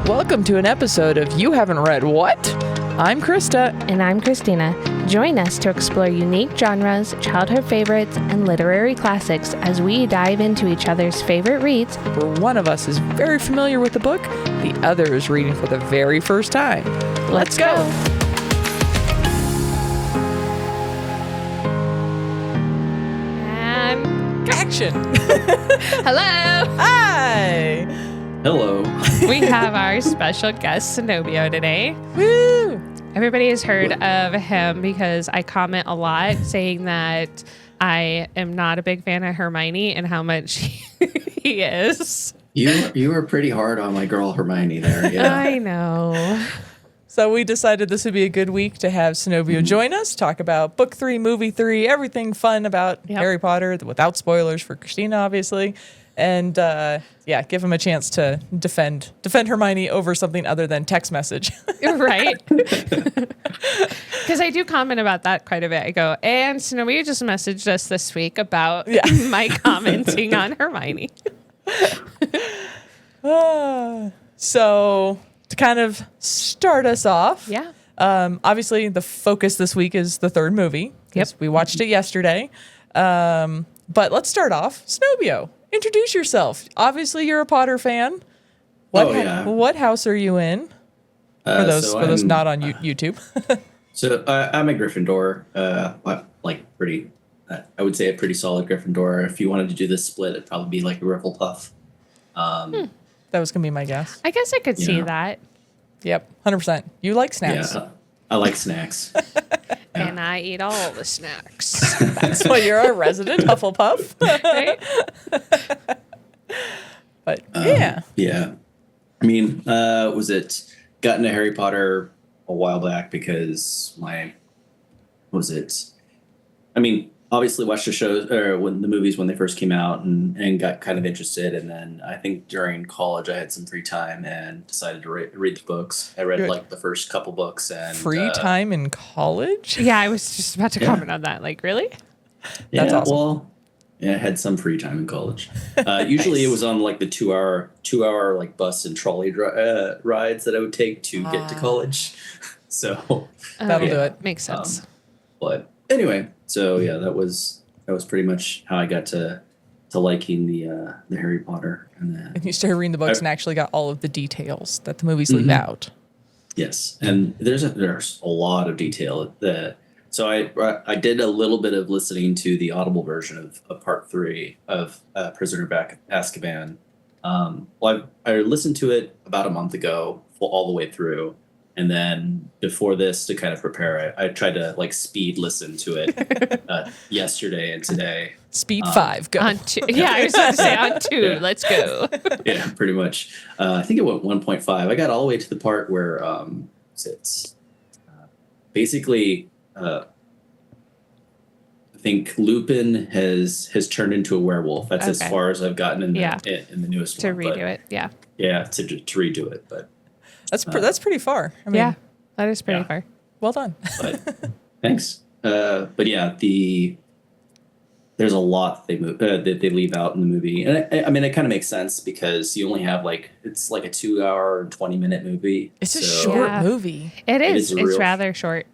Welcome to an episode of You Haven't Read What? I'm Krista. And I'm Christina. Join us to explore unique genres, childhood favorites, and literary classics as we dive into each other's favorite reads. Where one of us is very familiar with the book, the other is reading for the very first time. Let's go! And Action! hello! Hi! Hello. We have our special guest, Zenobio, today. Woo! Everybody has heard of him because I comment a lot saying that I am not a big fan of Hermione and how much he is. You were pretty hard on my girl Hermione there. Yeah. I know. So we decided this would be a good week to have Zenobio join us, talk about book 3, movie 3, everything fun about Harry Potter, without spoilers for Christina, obviously. And give him a chance to defend Hermione over something other than text message. Right? Because I do comment about that quite a bit. I go, and Zenobia just messaged us this week about my commenting on Hermione. So to kind of start us off, Yeah. obviously the focus this week is the third movie. Yep. We watched it yesterday. But let's start off. Zenobio, introduce yourself. Obviously, you're a Potter fan. What house are you in? For those not on YouTube. So I'm a Gryffindor. I would say a pretty solid Gryffindor. If you wanted to do this split, it'd probably be like a Hufflepuff. That was gonna be my guess. I guess I could see that. Yep, 100%. You like snacks. Yeah, I like snacks. And I eat all the snacks. That's why you're a resident Hufflepuff. Right? But yeah. Yeah. I mean, got into Harry Potter a while back because obviously watched the shows or when the movies when they first came out and got kind of interested. And then I think during college I had some free time and decided to read the books. I read like the first couple books. And free time in college? Yeah, I was just about to comment on that. Like, really? Yeah, That's awesome. Well, yeah, I had some free time in college. Usually it was on like the two hour like bus and trolley rides that I would take to get to college. So That'll do it. Makes sense. But anyway, so yeah, that was pretty much how I got to liking the Harry Potter. And you started reading the books and actually got all of the details that the movies leave out. Yes, and there's a lot of detail that. So I did a little bit of listening to the Audible version of Part 3 of Prisoner of Azkaban. I listened to it about a month ago, all the way through. And then before this, to kind of prepare, I tried to like speed listen to it yesterday and today. Speed 5, go. On 2. Yeah, I was about to say on 2. Yeah. Let's go. Yeah, pretty much. I think it went 1.5. I got all the way to the part where it's basically... I think Lupin has turned into a werewolf. That's as far as I've gotten in the newest to one. redo it, yeah. Yeah, to redo it, but That's pretty far. I mean, Yeah, that is pretty far. Well done. but thanks. But yeah, there's a lot that they leave out in the movie, and I mean it kind of makes sense because you only have it's like a 2 hour and 20-minute movie. It's a short movie. It is. It's real rather short.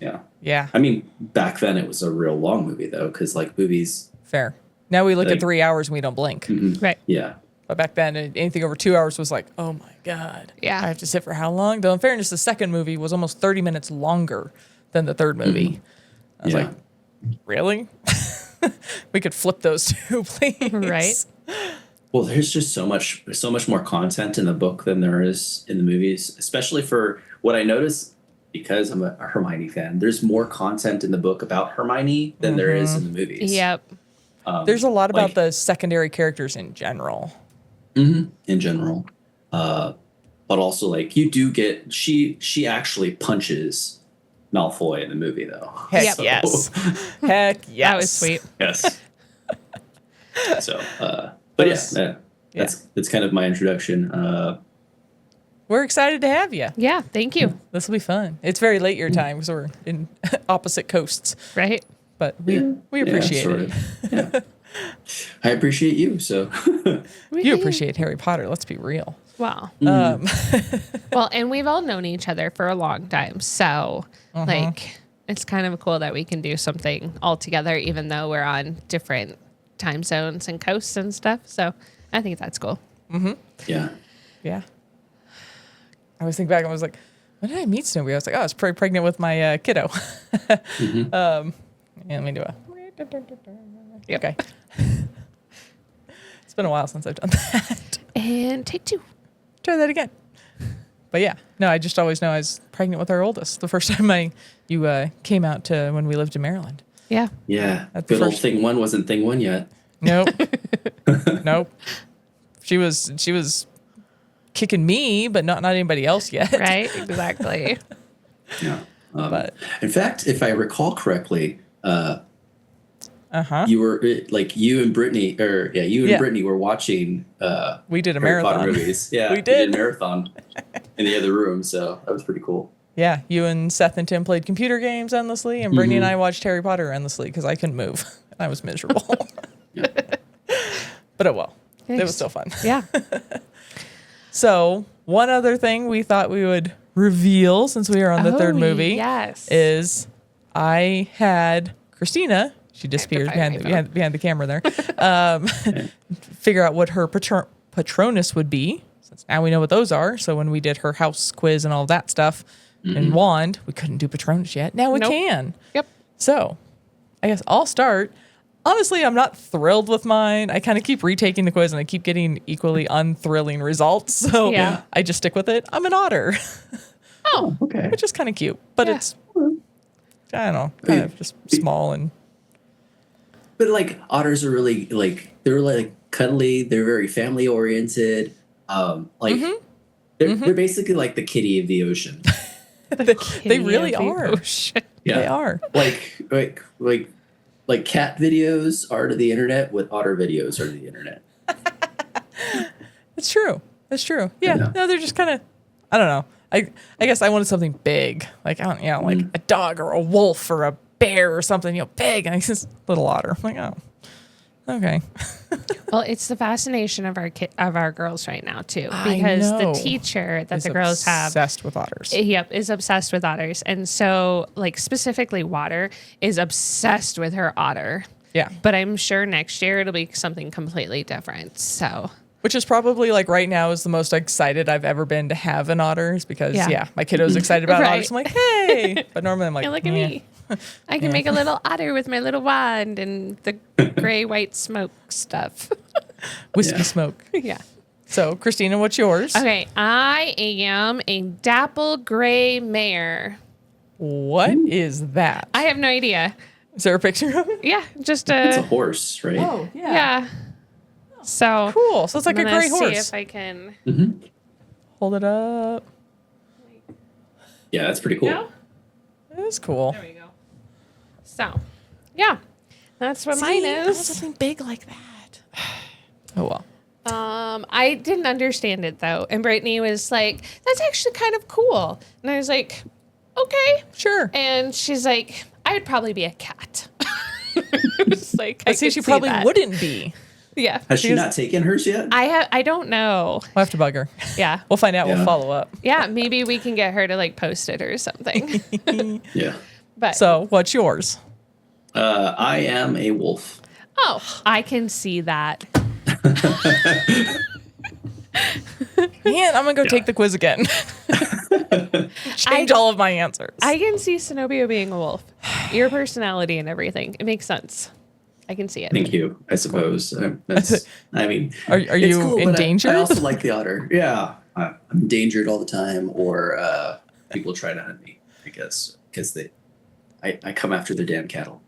Yeah. Yeah. I mean, back then it was a real long movie though, because like movies. Fair. Now we look at 3 hours and we don't blink. Right. Yeah. But back then, anything over 2 hours was like, oh my God. Yeah. I have to sit for how long? Though in fairness, the second movie was almost 30 minutes longer than the third movie. I was like, really? We could flip those two, please. Right. Well, there's just so much more content in the book than there is in the movies, especially for what I noticed because I'm a Hermione fan. There's more content in the book about Hermione than there is in the movies. Yep. There's a lot about the secondary characters in general. In general. But also, like, you do get... She actually punches Malfoy in the movie, though. Heck yes. Heck yes. That was sweet. Yes. So, but that's kind of my introduction. We're excited to have you. Yeah, thank you. This will be fun. It's very late your time because we're in opposite coasts. Right. But we appreciate sort it. of. Yeah. I appreciate you, so. You appreciate Harry Potter, let's be real. Wow. Um, Well, and we've all known each other for a long time. So, like, it's kind of cool that we can do something all together, even though we're on different time zones and coasts and stuff. So, I think that's cool. Yeah. yeah. I was thinking back and I was like, when did I meet Snoopy? I was like, oh, I was pretty pregnant with my kiddo. Yeah, let me do a. Okay. It's been a while since I've done that. And take 2. Try that again. But yeah, no, I just always know I was pregnant with our oldest. The first time you came out to when we lived in Maryland. Yeah. Yeah. At the Good old first- thing one wasn't thing one yet. Nope. Nope. She was kicking me, but not anybody else yet. Right? Exactly. Yeah. But In fact, if I recall correctly, uh-huh. you were you and Brittany, Yeah. Brittany were watching We did a Harry Potter marathon. movies. Yeah, We you did. a marathon in the other room, so that was pretty cool. Yeah, you and Seth and Tim played computer games endlessly, and Brittany and I watched Harry Potter endlessly because I couldn't move. I was miserable. Yeah. But oh well. It was Thanks. still fun. Yeah. So one other thing we thought we would reveal since we are on the third movie Yes. is I had Christina, she disappeared find my behind the camera there, figure out what her Patronus would be, since now we know what those are. So when we did her house quiz and all that stuff and wand, we couldn't do Patronus yet. Now we Nope. can. Yep. So I guess I'll start. Honestly, I'm not thrilled with mine. I kind of keep retaking the quiz and I keep getting equally unthrilling results. So Yeah. I just stick with it. I'm an otter, Oh. Okay. which is kind of cute, but Yeah. it's, I don't know, kind of just small and But like otters are really they're like cuddly. They're very family oriented. They're basically like the kitty of the ocean. they really are. Yeah. They are. Like cat videos are to the internet, what otter videos are to the internet. It's true. That's true. Yeah. Yeah. No, they're just kind of, I don't know. I guess I wanted something big, like, I don't, like a dog or a wolf or a bear or something, big. And it's this little otter. I'm like, oh, okay. Well, it's the fascination of our girls right now too, I because the know. teacher that Is the girls have, obsessed with otters. yep, is obsessed with otters, and so like specifically Water is obsessed with her otter. Yeah. But I'm sure next year it'll be something completely different. So Which is probably like right now is the most excited I've ever been to have an otter is because, Yeah. my kiddo's excited about Right. otters. I'm like, hey. But normally I'm like, yeah, look at "Meh." me. I can make a little otter with my little wand and the gray white smoke stuff. Wispy Yeah. smoke. Yeah. So, Christina, what's yours? Okay, I am a dapple gray mare. What is that? I have no idea. Is there a picture of it? Yeah, just It's a a horse, right? yeah. So Cool. So it's like I'm a gonna gray see horse. if I can. Hold it up. Yeah, that's pretty cool. No? It is cool. There we go. So, yeah, that's what mine See, I want is. something big like that. Oh well. I didn't understand it though, and Brittany was like, "That's actually kind of cool," and I was like, "Okay." Sure. And she's like, "I would probably be a cat." It was like, I But see, could she probably that. wouldn't be. Yeah, Has she Because- not taken hers yet? I don't know. We'll have to bug her. Yeah, We'll find out. Yeah. We'll follow up. yeah. Maybe we can get her to like post it or something. Yeah. But So, what's yours? I am a wolf. oh, I can see that. Man, I'm gonna go take the quiz again. Change all of my answers. I can see Zenobia being a wolf. Your personality and everything. It makes sense. I can see it. Thank you, I suppose. I mean, Are it's you cool, in but danger? I also like the otter. Yeah. I'm endangered all the time, or people try to hunt me, I guess, because I come after their damn cattle.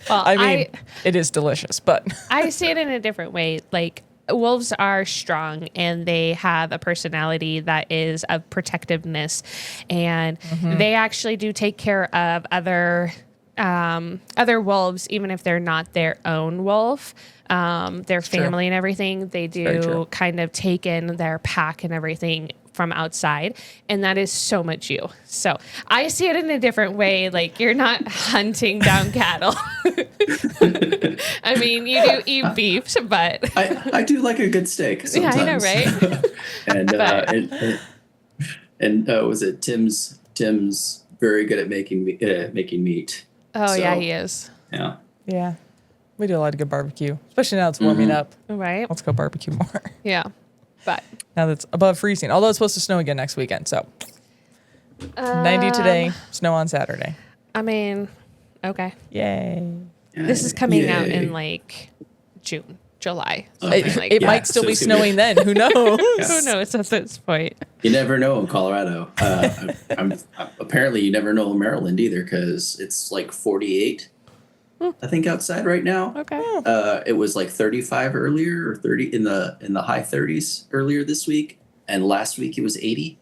Well, I mean, it is delicious, but I see it in a different way. Like wolves are strong and they have a personality that is of protectiveness, and they actually do take care of other wolves, even if they're not their own wolf. Their true. family and everything, they very do true. kind of take in their pack and everything from outside, and that is so much you. So I see it in a different way. Like, you're not hunting down cattle. I mean, you do eat beef, but I do like a good steak sometimes. Yeah, I know, right? and was it Tim's very good at making meat. Oh, yeah, he is. Yeah. Yeah. We do a lot of good barbecue, especially now it's warming up. Right. Let's go barbecue more. Yeah. But Now that's above freezing, although it's supposed to snow again next weekend. So 90 today, snow on Saturday. I mean, okay. Yay. This is coming out Yay. in like June, July. Okay. something like It that. might still so be it's gonna be- snowing then. Who knows? Who knows at this point? You never know in Colorado. Apparently you never know in Maryland either, because it's like 48, I think, outside right now. Okay. It was like 35 earlier, or 30 in the high 30s earlier this week, and last week it was 80.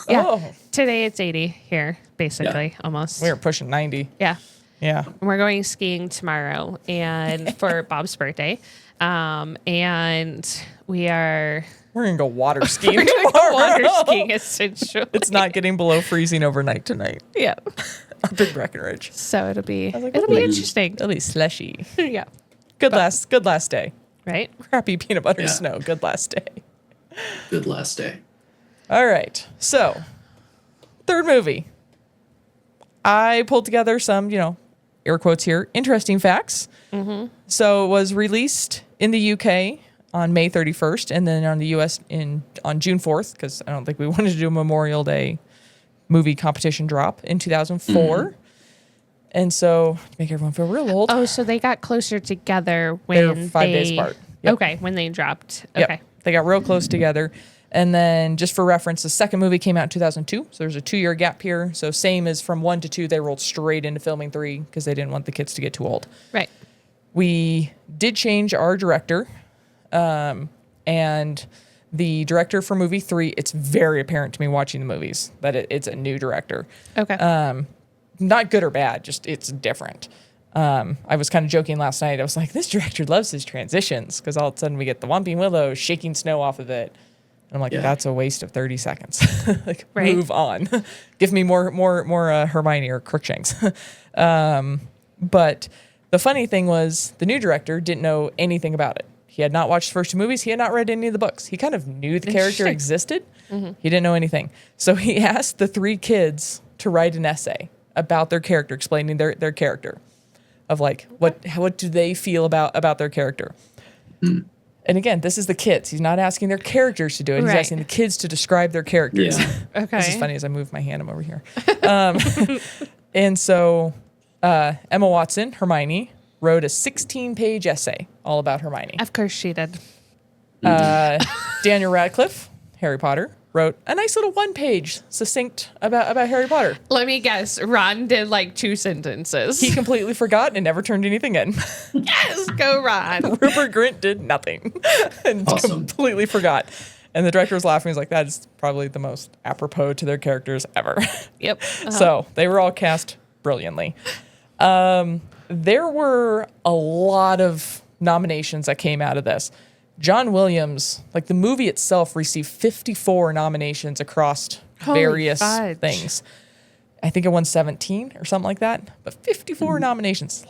Yeah. Oh, Today it's 80 here, basically, almost. we were pushing 90. Yeah. Yeah. We're going skiing tomorrow and for Bob's birthday. And We're going to go water skiing we're going to tomorrow. go water skiing essentially. It's not getting below freezing overnight tonight. Yeah. Up in Breckenridge. So it'll be like, it'll be interesting. It'll be slushy. Yeah. Good last day. Right? Crappy peanut butter Yeah. snow. Good last day. Good last day. All right. So, third movie. I pulled together some, air quotes here, interesting facts. So, it was released in the UK on May 31st and then on the US on June 4th, because I don't think we wanted to do a Memorial Day movie competition drop in 2004. And so, to make everyone feel real old, Oh, so they got closer together they when were 5 days apart. Yep. Okay, when they dropped. Yep. Okay. They got real close together. And then, just for reference, the second movie came out in 2002. So there's a 2-year gap here. So same as from 1 to 2, they rolled straight into filming 3 because they didn't want the kids to get too old. Right. We did change our director. And the director for movie 3, it's very apparent to me watching the movies that it's a new director. Okay. Not good or bad, just it's different. I was kind of joking last night. I was like, this director loves his transitions because all of a sudden we get the Whomping Willow shaking snow off of it. And I'm like, Yeah. that's a waste of 30 seconds. Like, Right. move on. Give me more Hermione or Crookshanks. But the funny thing was the new director didn't know anything about it. He had not watched the first 2 movies. He had not read any of the books. He kind of knew the character Interesting. existed. He didn't know anything. So he asked the 3 kids to write an essay about their character, explaining their character, of like what do they feel about their character. And again, this is the kids. He's not asking their characters to do it. He's Right. asking the kids to describe their characters. Yeah. Okay. This is funny as I move my hand. I'm over here. And so Emma Watson, Hermione, wrote a 16-page essay all about Hermione. Of course she did. Daniel Radcliffe, Harry Potter, wrote a nice little 1-page succinct about Harry Potter. Let me guess. Ron did like 2 sentences. He completely forgot and never turned anything in. Yes, go Ron. Rupert Grint did nothing and Awesome. completely forgot. And the director was laughing. He's like, that is probably the most apropos to their characters ever. Yep. So they were all cast brilliantly. There were a lot of nominations that came out of this. John Williams, like the movie itself, received 54 nominations across Holy various fudge. things. I think it won 17 or something like that, but 54 nominations,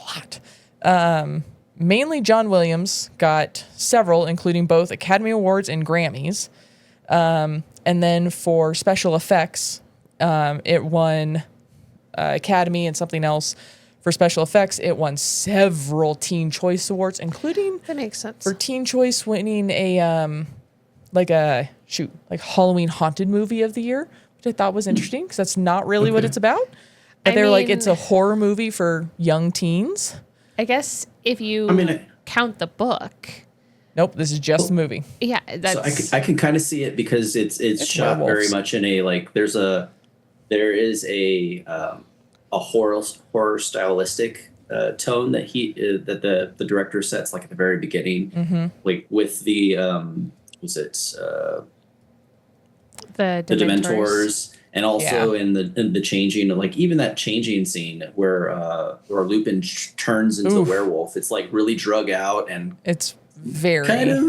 a lot. Mainly John Williams got several, including both Academy Awards and Grammys. And then for special effects, it won Academy and something else. For special effects, it won several Teen Choice Awards, including That makes sense. for Teen Choice winning a Halloween haunted movie of the year, which I thought was interesting because that's not really what Okay. it's about. But I they're like, mean- it's a horror movie for young teens. I guess if you count the book, Nope, this is just the movie. yeah, that's So I can kind of see it because it's shot werewolves. very much in a like there is a horror stylistic tone that the director sets like at the very beginning, like with the the the Dementors, and also in the changing of like even that changing scene where Lupin turns into a Oof. werewolf. It's like really drug out and It's very kind of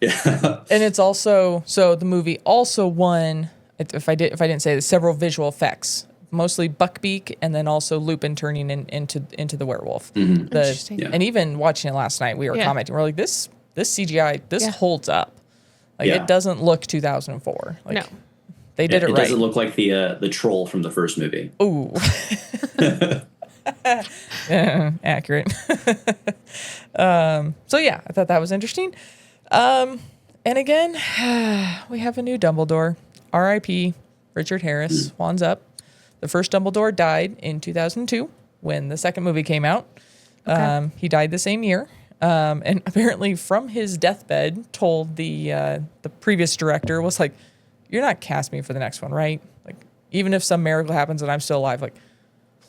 Yeah. And it's also, so the movie also won, if I didn't say this, several visual effects, mostly Buckbeak, and then also Lupin turning into the werewolf. Interesting. Yeah. And even watching it last night, we were commenting. We're like, this CGI, this holds up. Like Yeah. it doesn't look 2004. Like, No. they did it right. doesn't look like the troll from the first movie. Ooh. Accurate. So yeah, I thought that was interesting. And again, we have a new Dumbledore. R.I.P. Richard Harris. Wands up. The first Dumbledore died in 2002 when the second movie came out. Okay. He died the same year. And apparently from his deathbed told the previous director, was like, you're not casting me for the next one, right? Like, even if some miracle happens and I'm still alive, like,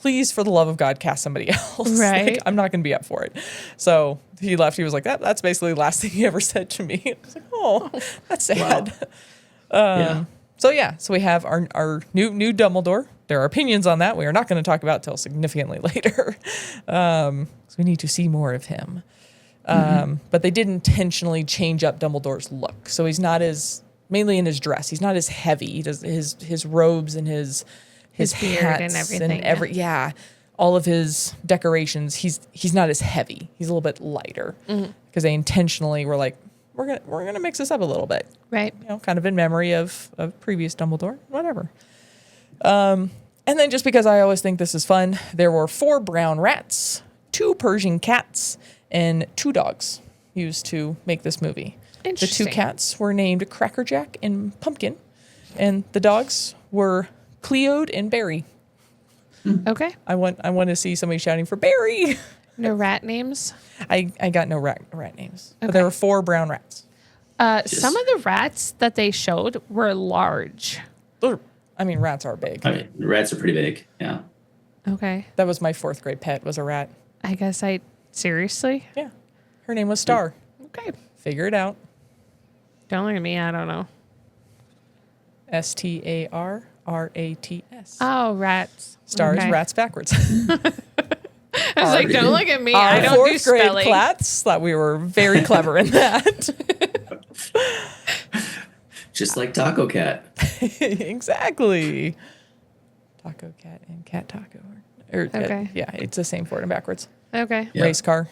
please, for the love of God, cast somebody else. Right. Like, I'm not going to be up for it. So he left. He was like, that's basically the last thing he ever said to me. I was like, oh, that's sad. Yeah. So we have our new Dumbledore. There are opinions on that. We are not going to talk about till significantly later. So we need to see more of him. But they did intentionally change up Dumbledore's look. So he's not as, mainly in his dress, he's not as heavy. He does his robes and his beard hats and everything. All of his decorations. He's not as heavy. He's a little bit lighter because they intentionally were like, we're gonna mix this up a little bit. Right. You know, kind of in memory of previous Dumbledore, whatever. And then just because I always think this is fun, there were 4 brown rats, 2 Persian cats, and 2 dogs used to make this movie. The 2 Interesting. cats were named Crackerjack and Pumpkin, and the dogs were Cleode and Barry. Okay. I want to see somebody shouting for Barry. No rat names. I got no rat names, but Okay. there were 4 brown rats. Some of the rats that they showed were large. Rats are big. I mean, rats are pretty big. Yeah. Okay. That was my 4th grade pet, was a rat. I guess seriously? Yeah. Her name was Star. Okay. Figure it out. Don't look at me. I don't know. STARRATS. Oh, rats. Stars, Okay. rats backwards. I was like, don't look at me. I Our don't do 4th grade spelling. clats thought we were very clever in that. Just like Taco Cat. Exactly. Taco Cat and Cat Taco. Okay. Yeah, it's the same forward and backwards. Okay. Yeah. Race car.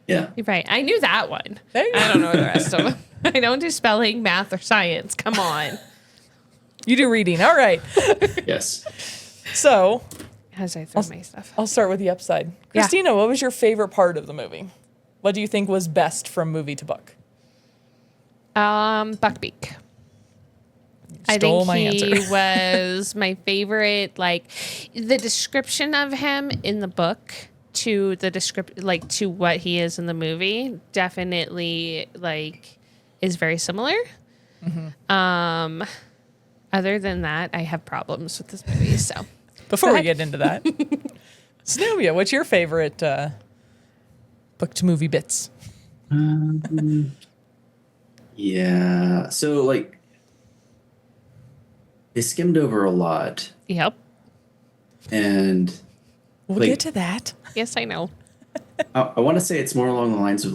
Yeah. You're right. I knew that one. There you I go. don't know the rest of them. I don't do spelling, math, or science. Come on. You do reading. All right. Yes. So As I throw my stuff. I'll start with the upside. Yeah. Christina, what was your favorite part of the movie? What do you think was best from movie to book? Buckbeak. I Stole think my he answer. was my favorite. Like the description of him in the book to the to what he is in the movie, definitely is very similar. Other than that, I have problems with this movie. So Before Go we ahead. get into that, Snowbia, what's your favorite book to movie bits? Yeah. So they skimmed over a lot, yep, and We'll Like- get to that. yes, I know. I want to say it's more along the lines of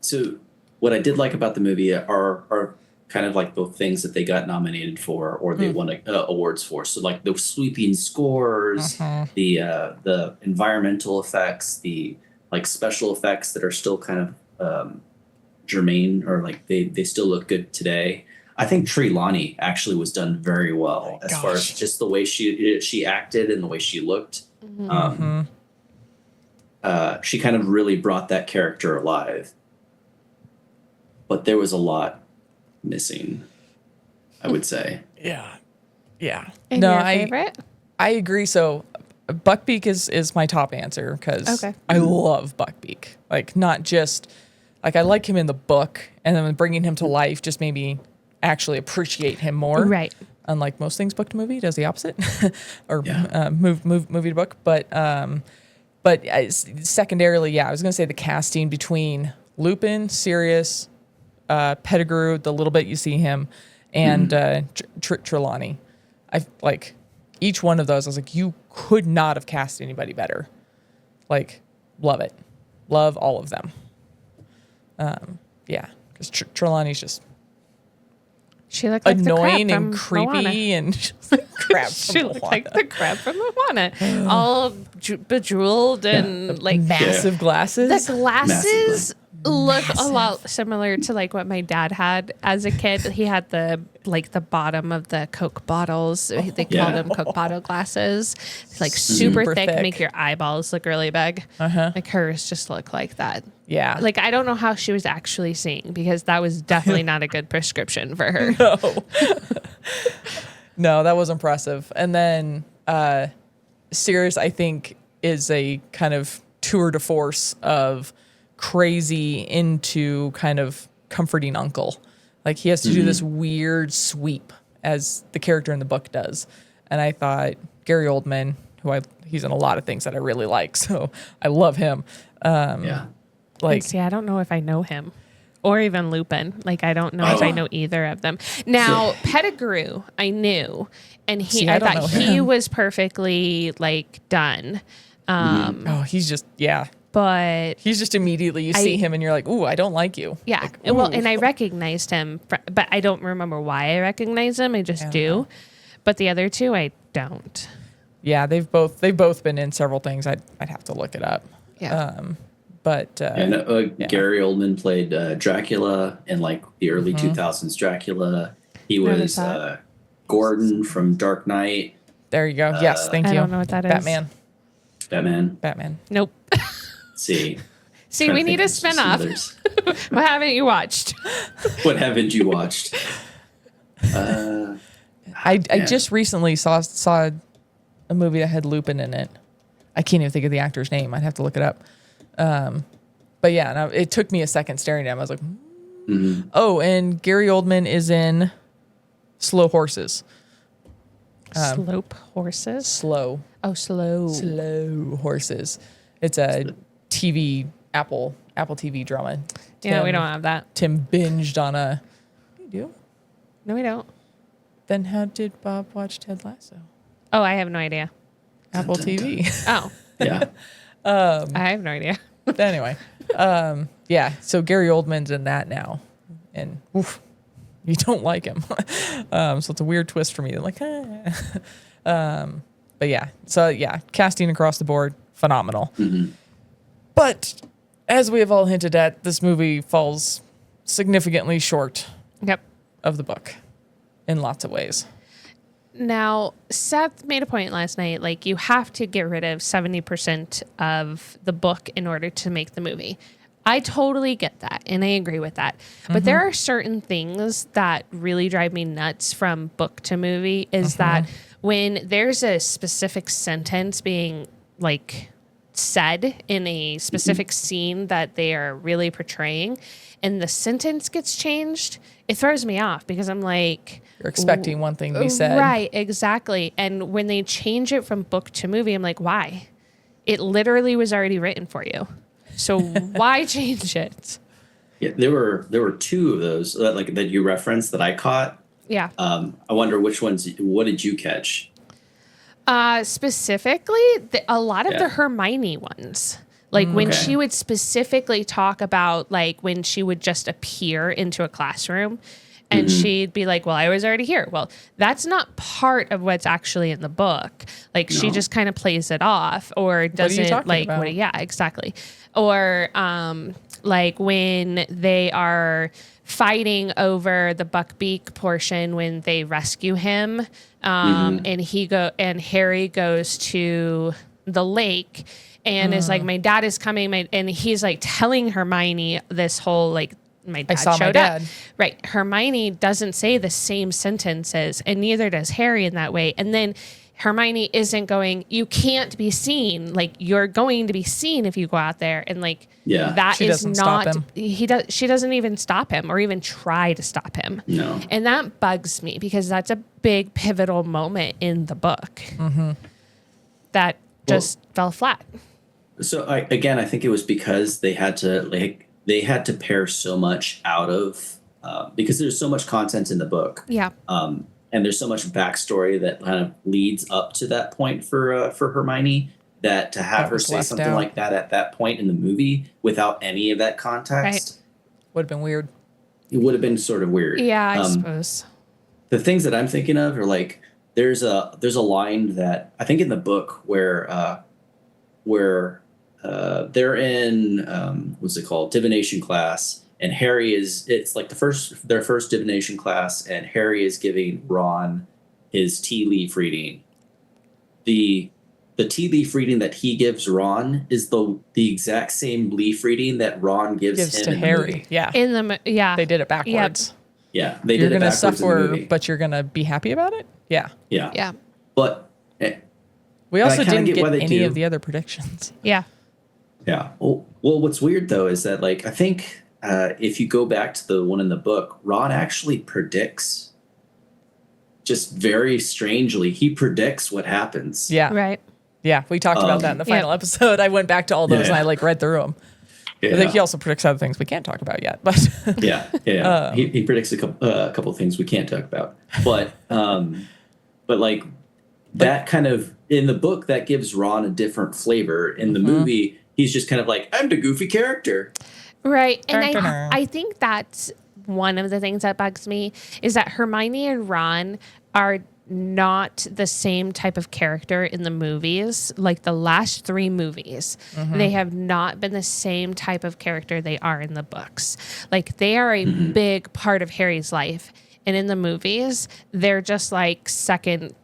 so what I did like about the movie are kind of like the things that they got nominated for or they won awards for. So like the sweeping scores, the environmental effects, the special effects that are still kind of germane or they still look good today. I think Trelawney actually was done very well as far as just the way she acted and the way she looked. She kind of really brought that character alive. But there was a lot missing, I would say. Yeah. Yeah. And your favorite? I agree. So Buckbeak is my top answer because Okay. I love Buckbeak. Not just I like him in the book, and then bringing him to life just made me actually appreciate him more. Right. Unlike most things, book to movie does the opposite, or Yeah. movie to book. But secondarily, I was gonna say the casting between Lupin, Sirius, Pettigrew, the little bit you see him, and Trelawney. I each one of those. I was like, you could not have cast anybody better. Love it, love all of them. Because Because Trelawney's just She looked like annoying the crab and from Moana. creepy and just like crap from She looked Moana. like the crab from Moana, all bejeweled and like Massive glasses. the glasses look a Massive. lot similar to like what my dad had as a kid. He had the bottom of the Coke bottles. They called them Coke bottle glasses. Like super Super thick, thick. make your eyeballs look really big. Like hers just look like that. Yeah. Like I don't know how she was actually seeing because that was definitely not a good prescription for her. No, that was impressive. And then Sirius, I think, is a kind of tour de force of crazy into kind of comforting uncle. Like he has to do this weird sweep as the character in the book does. And I thought Gary Oldman, he's in a lot of things that I really like, so I love him. Like See, I don't know if I know him or even Lupin. Like, I don't know if I know either of them. Now, Pettigrew, I knew, and I don't thought know he him. was perfectly like done. he's just But he's just immediately you see him and you're like, ooh, I don't like you. yeah, Like, well, ooh. and I recognized him, but I don't remember why I recognized him. I just do. But the other two, I don't. Yeah, they've both been in several things. I'd have to look it up. Yeah. Gary Oldman played Dracula in like the early 2000s Dracula. He was Gordon from Dark Knight. There you go. Yes, thank you. I don't know what that is. Batman. Nope. See. See, Trying we to need think a of some spin-off. others. What haven't you watched? What haven't you watched? I just recently saw a movie that had Lupin in it. I can't even think of the actor's name. I'd have to look it up. But yeah, and it took me a second staring at him. I was like, oh, and Gary Oldman is in Slow Horses. Slope horses? Slow Horses. It's a TV Apple TV drama. Yeah, we don't have that. Tim binged on a. You do? No, we don't. Then how did Bob watch Ted Lasso? Oh, I have no idea. Apple TV. Oh, Yeah. I have no idea. Anyway, yeah. So Gary Oldman's in that now, and oof, you don't like him. So it's a weird twist for me. I'm like, but yeah. So yeah, casting across the board, phenomenal. But as we have all hinted at, this movie falls significantly short Yep. of the book in lots of ways. Now, Seth made a point last night, like you have to get rid of 70% of the book in order to make the movie. I totally get that, and I agree with that. But there are certain things that really drive me nuts from book to movie is that when there's a specific sentence being like said in a specific scene that they are really portraying and the sentence gets changed, it throws me off because I'm like, You're expecting one thing to be said. right, exactly. And when they change it from book to movie, I'm like, why? It literally was already written for you. So why change it? Yeah, there were two of those that you referenced that I caught. Yeah. I wonder which ones. What did you catch? Specifically, a lot of the Hermione ones. Like when she would specifically talk about like when she would just appear into a classroom and she'd be like, well, I was already here. Well, that's not part of what's actually in the book. Like she just kind of plays it off or doesn't talking about? Yeah, exactly. Or like when they are fighting over the Buckbeak portion when they rescue him and Harry goes to the lake and is like, my dad is coming, and he's like telling Hermione this whole like, my dad saw my showed dad. up. Right. Hermione doesn't say the same sentences, and neither does Harry in that way. And then Hermione isn't going, you can't be seen. Like, you're going to be seen if you go out there. And like, that She is doesn't stop not, him. she doesn't even stop him or even try to stop him. No. And that bugs me because that's a big pivotal moment in the book that just fell flat. So I think it was because they had to pare so much out of because there's so much content in the book. Yeah. And there's so much backstory that kind of leads up to that point for Hermione that to have her was say left something out. like that at that point in the movie without any of that context Would have been weird. it would have been sort of weird. Yeah, I suppose. The things that I'm thinking of are like there's a line that I think in the book where they're in what's it called, divination class, and Harry it's like their first divination class, and Harry is giving Ron his tea leaf reading. The tea leaf reading that he gives Ron is the exact same leaf reading that Ron gives him to in Harry. the movie. Yeah. They did it backwards. Yeah, they You're did it gonna backwards in the suffer, movie. but you're gonna be happy about it. Yeah. Yeah. But We I also kinda didn't get get why they any do. of the other predictions. Yeah. yeah. Well, what's weird though is that like I think if you go back to the one in the book, Ron actually predicts, just very strangely, he predicts what happens. Yeah. Right. Yeah. We talked about that in the final episode. I went back to all those and I like read through them. Yeah. I think he also predicts other things we can't talk about yet, but yeah. He predicts a couple of things we can't talk about, but like that kind of in the book that gives Ron a different flavor. In the movie, he's just kind of like, I'm the goofy character. Right. And Dun-dun-dun. I think that's one of the things that bugs me is that Hermione and Ron are not the same type of character in the movies. Like the last 3 movies, they have not been the same type of character they are in the books. Like they are a big part of Harry's life. And in the movies, they're just like second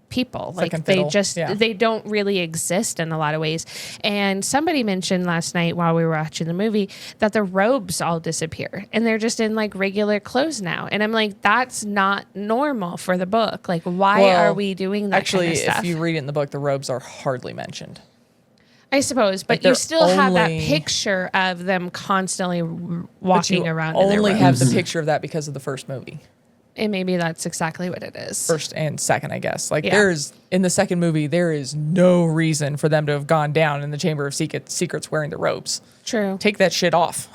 people. Like Second they fiddle, just yeah. they don't really exist in a lot of ways. And somebody mentioned last night while we were watching the movie that the robes all disappear and they're just in like regular clothes now. And I'm like, that's not normal for the book. Like, why are we doing that Actually, kind of stuff? if you read it in the book, the robes are hardly mentioned. I suppose, but you they're still have that only- picture of them constantly But walking you around in their only robes. have the picture of that because of the first movie. And maybe that's exactly what it is. First and second, I guess. Like Yeah. in the second movie, there is no reason for them to have gone down in the Chamber of Secrets wearing the robes. True. Take that shit off.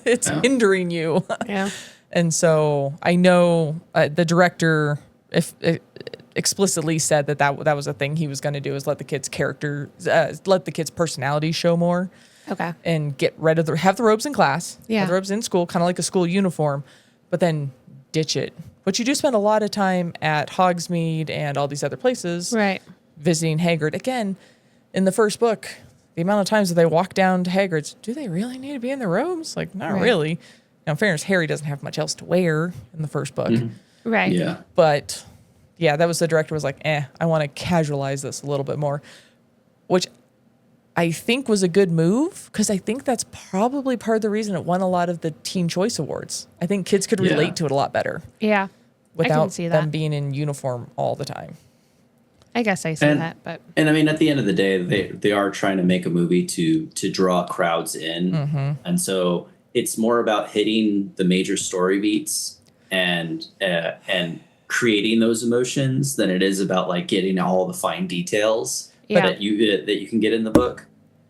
It's hindering you. Yeah. And so I know the director explicitly said that was a thing he was going to do, is let the kids' let the kids' personality show more. Okay. And get rid of have the robes in class, Yeah. have the robes in school, kind of like a school uniform, but then ditch it. But you do spend a lot of time at Hogsmeade and all these other places, Right. visiting Hagrid. Again, in the first book, the amount of times that they walk down to Hagrid's, do they really need to be in the robes? Like, not Right. really. Now, in fairness, Harry doesn't have much else to wear in the first book. Right. Yeah. But yeah, that was the director was like, I want to casualize this a little bit more, which I think was a good move, because I think that's probably part of the reason it won a lot of the Teen Choice Awards. I think kids could relate Yeah. to it a lot better Yeah. I can without see them that. being in uniform all the time. I guess I see And- that, but And I mean, at the end of the day, they are trying to make a movie to draw crowds in, and so it's more about hitting the major story beats and creating those emotions than it is about like getting all the fine details Yeah. that you can get in the book.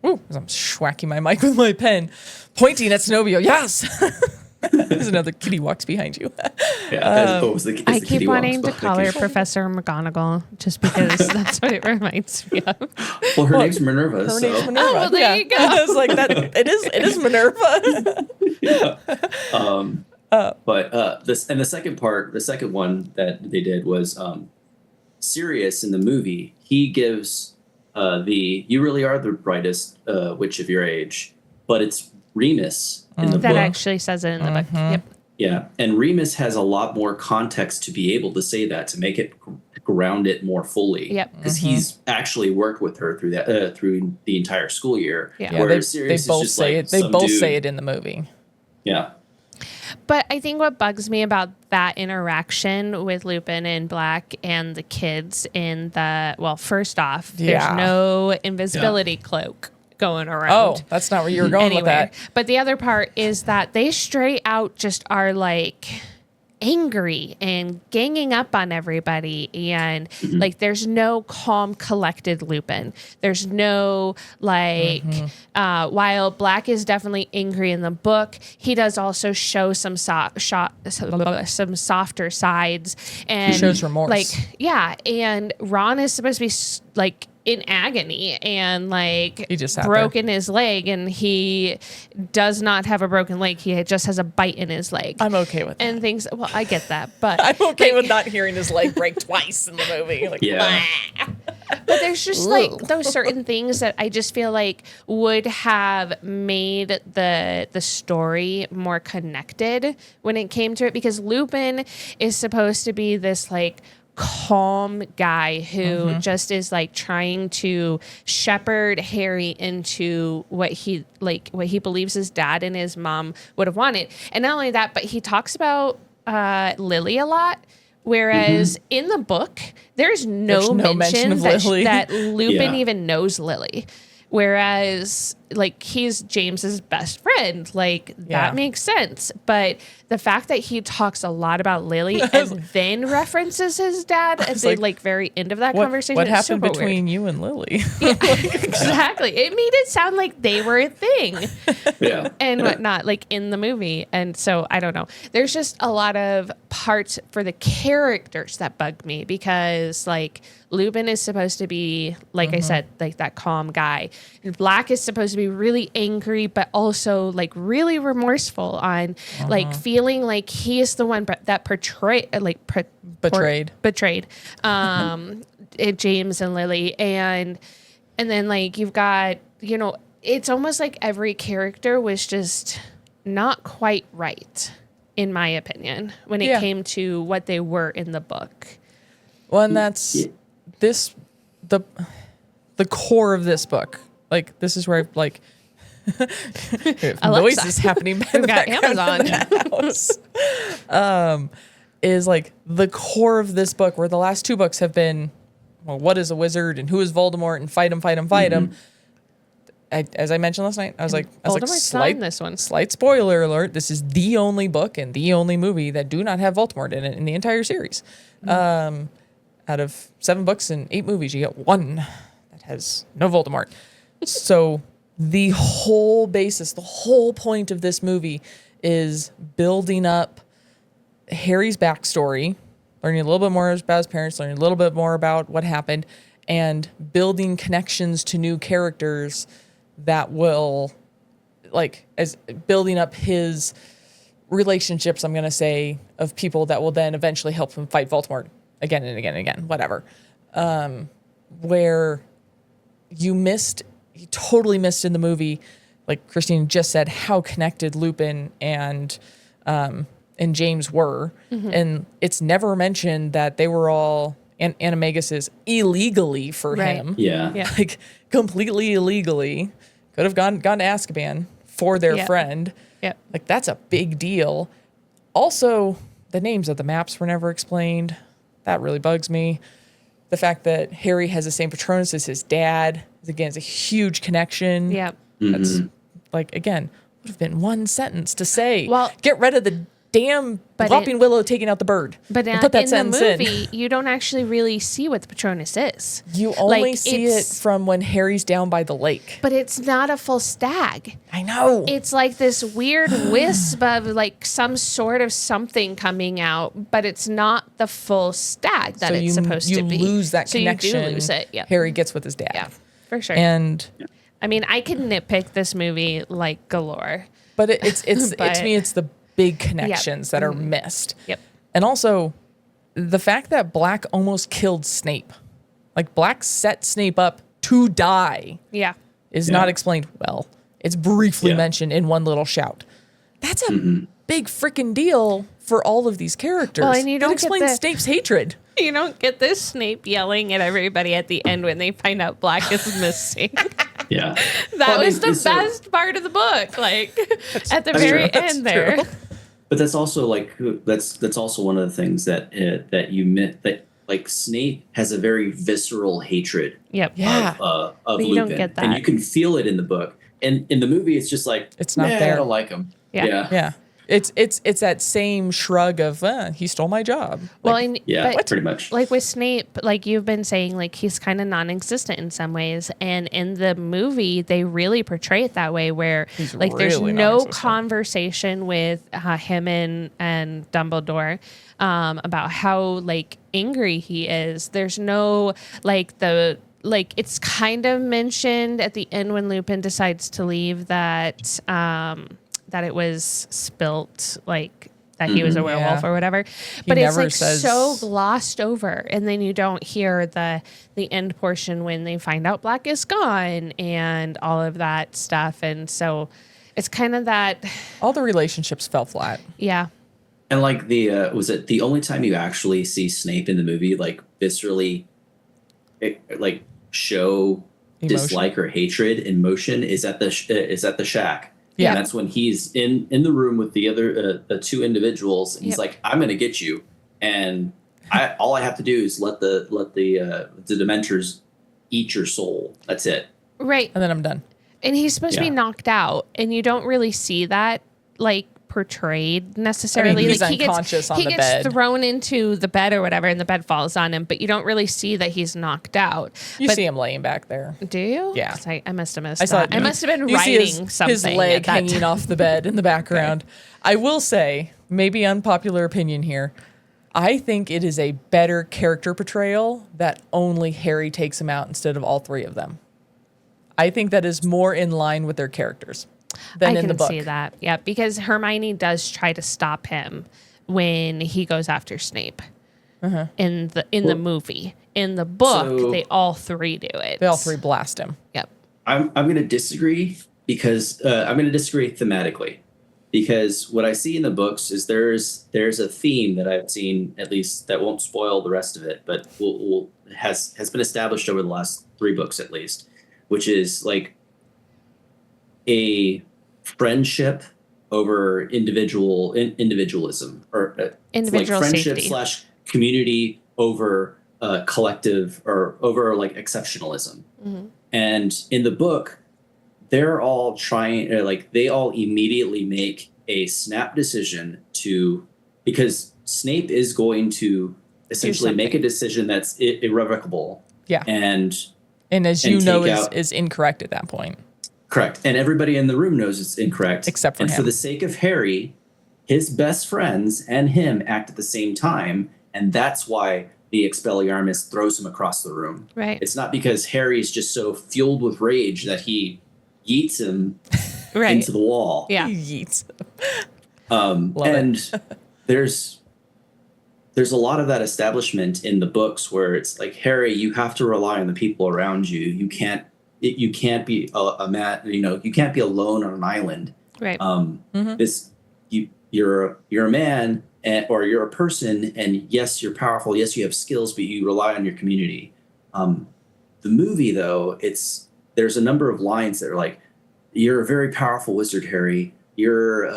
Ooh, as I'm schwacking my mic with my pen, pointing at Snowbio. Yes. There's another kitty walks behind you. Yeah, as the I kitty keep walks wanting to by. call her Professor McGonagall just because that's what it reminds me of. Well, her name's Minerva. Her so. name's Minerva. Oh, well, there you go. I was like, that. It is Minerva. But the second one that they did was Sirius in the movie. He gives you really are the brightest witch of your age, but it's Remus in the That book. actually says it in the book. Yep. Yeah, and Remus has a lot more context to be able to say that, to make it ground it more fully. Yep. because he's actually worked with her through that through the entire school year. Yeah. Yeah, they Whereas Sirius both is just say like it. They some both dude. say it in the movie. Yeah. But I think what bugs me about that interaction with Lupin and Black and the kids in first off, Yeah. there's no invisibility cloak going around. Oh, that's not where you were going with anywhere. that. But the other part is that they straight out just are like angry and ganging up on everybody, and like there's no calm, collected Lupin. There's no like while Black is definitely angry in the book, he does also show some some softer sides and He shows remorse. Like, yeah, and Ron is supposed to be like in agony and like He just sat broken his leg, and he does not have a broken leg. He just has a bite in his leg. I'm okay with that. And things. Well, I get that, but I'm okay like, with not hearing his leg break twice in the movie. Like, Yeah. But there's just like those certain things that I just feel like would have made the story more connected when it came to it, because Lupin is supposed to be this like calm guy who just is like trying to shepherd Harry into what he believes his dad and his mom would have wanted. And not only that, but he talks about Lily a lot. Whereas in the book, there's no mention of that, Lily. that Lupin Yeah. even knows Lily. Whereas, like, he's James's best friend. Like, Yeah. that makes sense. But the fact that he talks a lot about Lily and then references his dad at the, like, very end of that what, conversation what is happened super between you and Lily? weird. Exactly. It made it sound like they were a thing Yeah. and whatnot, like in the movie. And so I don't know. There's just a lot of parts for the characters that bug me, because like Lupin is supposed to be, like I said, like that calm guy. And Black is supposed to be really angry, but also like really remorseful on like feeling like he is the one that betrayed James and Lily. And then like you've got, it's almost like every character was just not quite right, in my opinion, when it came to what they were in the book. Well, and that's the core of this book. Like, this is where I like noises happening in We've the got background of the house. Is like the core of this book, where the last two books have been, well, what is a wizard and who is Voldemort and fight him. As I mentioned last night, I was like, Voldemort's not in this one. Slight spoiler alert. This is the only book and the only movie that do not have Voldemort in it in the entire series. Out of 7 books and 8 movies, you get one that has no Voldemort. So the whole basis, the whole point of this movie is building up Harry's backstory, learning a little bit more about his parents, learning a little bit more about what happened, and building connections to new characters that will, like, as building up his relationships, I'm going to say, of people that will then eventually help him fight Voldemort again and again and again, whatever. Where you totally missed in the movie, like Christine just said, how connected Lupin and James were. And it's never mentioned that they were all animaguses illegally for him. Yeah. Like, completely illegally. Could have gone to Azkaban for their friend. Yeah. Like, that's a big deal. Also, the names of the maps were never explained. That really bugs me. The fact that Harry has the same Patronus as his dad, again, is a huge connection. Yeah. That's, like, again, would have been one sentence to say. Well, get rid of the damn Whopping Willow taking out the bird. But and put that in the sentence movie, you don't actually really see what the Patronus is. You only Like, see it from when Harry's down by the lake. But it's not a full stag. I know. It's like this weird wisp of like some sort of something coming out, but it's not the full stag that it's supposed to be. You lose that connection. You do lose it. Yeah. Harry gets with his dad. Yeah, for sure. And I mean, I could nitpick this movie like galore. but it's But- to me it's the big connections that are missed. Yep. And also the fact that Black almost killed Snape. Like, Black set Snape up to die Yeah. is not explained well. It's briefly mentioned in one little shout. That's a big freaking deal for all of these characters. Well, and you don't that explains get Snape's hatred. You don't get this Snape yelling at everybody at the end when they find out Black is missing. Yeah. That was the so- best part of the book. Like at the that's very true. end there. But that's also like that's also one of the things that that you meant, that like Snape has a very visceral hatred Yep. Yeah. of But Lupin, you don't get that. and you can feel it in the book. And in the movie, it's just like, It's not "Nah, there." I don't like him. Yeah. Yeah. It's that same shrug of he stole my job. Well, Like, and, Yeah, but pretty much. like with Snape, like you've been saying, like he's kind of non-existent in some ways, and in the movie they really portray it that way, where He's like there's really no non-existent. conversation with him and Dumbledore about how like angry he is. There's no like the like it's kind of mentioned at the end when Lupin decides to leave that that it was spilt, like that he was a werewolf or whatever. But it's like so glossed over, and then you don't hear the end portion when they find out Black is gone and all of that stuff. And so it's kind of that all the relationships fell flat. Yeah. And like was it the only time you actually see Snape in the movie like viscerally like show emotion. Dislike or hatred in motion is at the shack. Yeah, and that's when he's in the room with the other the two individuals, and he's like, "I'm going to get you," and all I have to do is let the Dementors eat your soul. That's it. Right, and then I'm done. And he's supposed to be knocked out, and you don't really see that like portrayed necessarily. I mean, he's like unconscious on the bed. He gets thrown into the bed or whatever, and the bed falls on him, but you don't really see that he's knocked out. You see him laying back there. Do you? Yeah. I must have missed that. I must have been you writing something. His leg hanging off the bed in the background. I will say, maybe unpopular opinion here, I think it is a better character portrayal that only Harry takes him out instead of all three of them. I think that is more in line with their characters than in the book. I can see that. Yeah, because Hermione does try to stop him when he goes after Snape in the movie. In the book, they all three do it. They all three blast him. Yep. I'm going to disagree because I'm going to disagree thematically, because what I see in the books is there's a theme that I've seen, at least that won't spoil the rest of it, but has been established over the last 3 books at least, which is like a friendship over individualism, or individual like friendship safety / community over collective, or over like exceptionalism. And in the book, they're all trying, they all immediately make a snap decision because Snape is going to essentially make a decision that's irrevocable. Yeah. And as you know, is incorrect at that point. Correct. And everybody in the room knows it's incorrect. Except for him. And for the sake of Harry, his best friends and him act at the same time. And that's why the Expelliarmus throws him across the room. Right. It's not because Harry's just so fueled with rage that he yeets him into the wall. Yeah. He yeets. There's a lot of that establishment in the books where it's like, Harry, you have to rely on the people around you. You can't be you can't be alone on an island. Right. You're a man, or you're a person, and yes, you're powerful. Yes, you have skills, but you rely on your community. The movie, though, there's a number of lines that are like, "You're a very powerful wizard, Harry. You're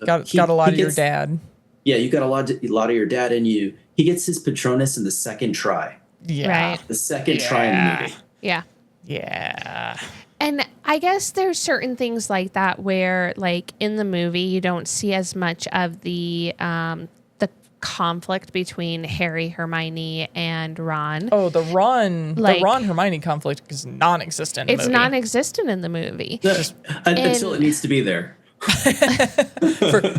got a lot of your dad." Yeah, you got a lot of your dad in you. He gets his Patronus in the second try. Yeah. Right. The second try in the movie. Yeah. Yeah. And I guess there's certain things like that where, like, in the movie, you don't see as much of the conflict between Harry, Hermione, and Ron. Oh, the Ron Hermione conflict is non-existent. It's non-existent in the movie. Until it needs to be there.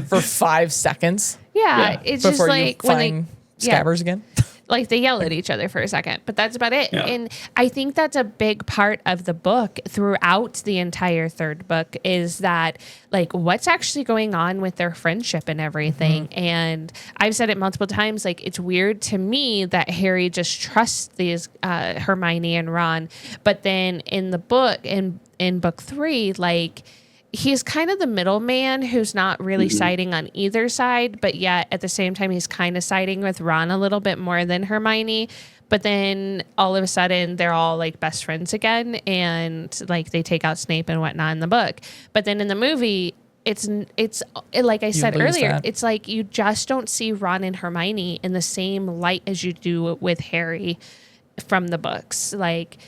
for 5 seconds. Yeah, it's just like when they Scabbers again. Like they yell at each other for a second, but that's about it. Yeah. And I think that's a big part of the book throughout the entire 3rd book, is that like what's actually going on with their friendship and everything. And I've said it multiple times, like it's weird to me that Harry just trusts these Hermione and Ron, but then in the book, in book 3, like he's kind of the middleman who's not really siding on either side, but yet at the same time, he's kind of siding with Ron a little bit more than Hermione. But then all of a sudden they're all like best friends again, and like they take out Snape and whatnot in the book. But then in the movie, it's like I said earlier, it's like you just don't see Ron and Hermione in the same light as you do with Harry from the books. Like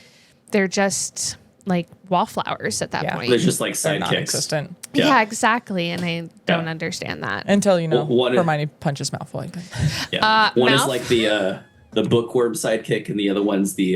they're just like wallflowers at that point. They're just like sidekicks. Non-existent. Yeah, exactly. And I don't understand that. Until, Hermione punches Malfoy. One is like the bookworm sidekick, and the other one's the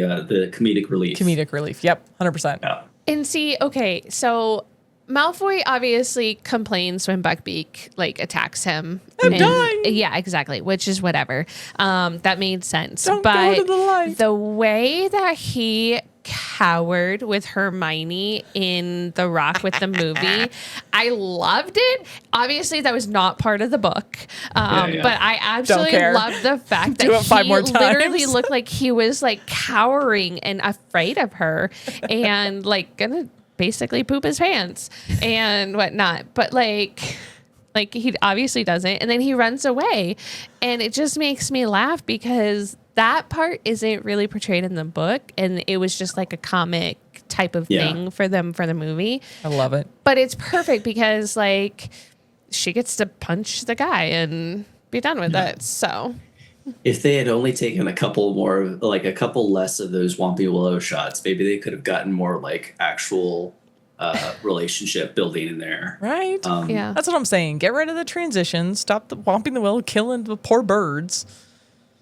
comedic relief. Comedic relief. Yep. 100%. Yeah. And see, okay, so Malfoy obviously complains when Buckbeak like attacks him. I'm dying. Yeah, exactly. Which is whatever. That made sense. Don't but go to the light. The way that he cowered with Hermione in The Rock with the movie, I loved it. Obviously, that was not part of the book, but I absolutely loved the fact that Do it 5 he more literally times. looked like he was like cowering and afraid of her, and like gonna basically poop his pants and whatnot. But like he obviously doesn't, and then he runs away, and it just makes me laugh because that part isn't really portrayed in the book, and it was just like a comic type of thing for them for the movie. I love it. But it's perfect because like she gets to punch the guy and be done with it. So if they had only taken a couple more, like a couple less of those Whompy Willow shots, maybe they could have gotten more like actual relationship building in there. Right? yeah. That's what I'm saying. Get rid of the transitions. Stop the whomping the willow, killing the poor birds.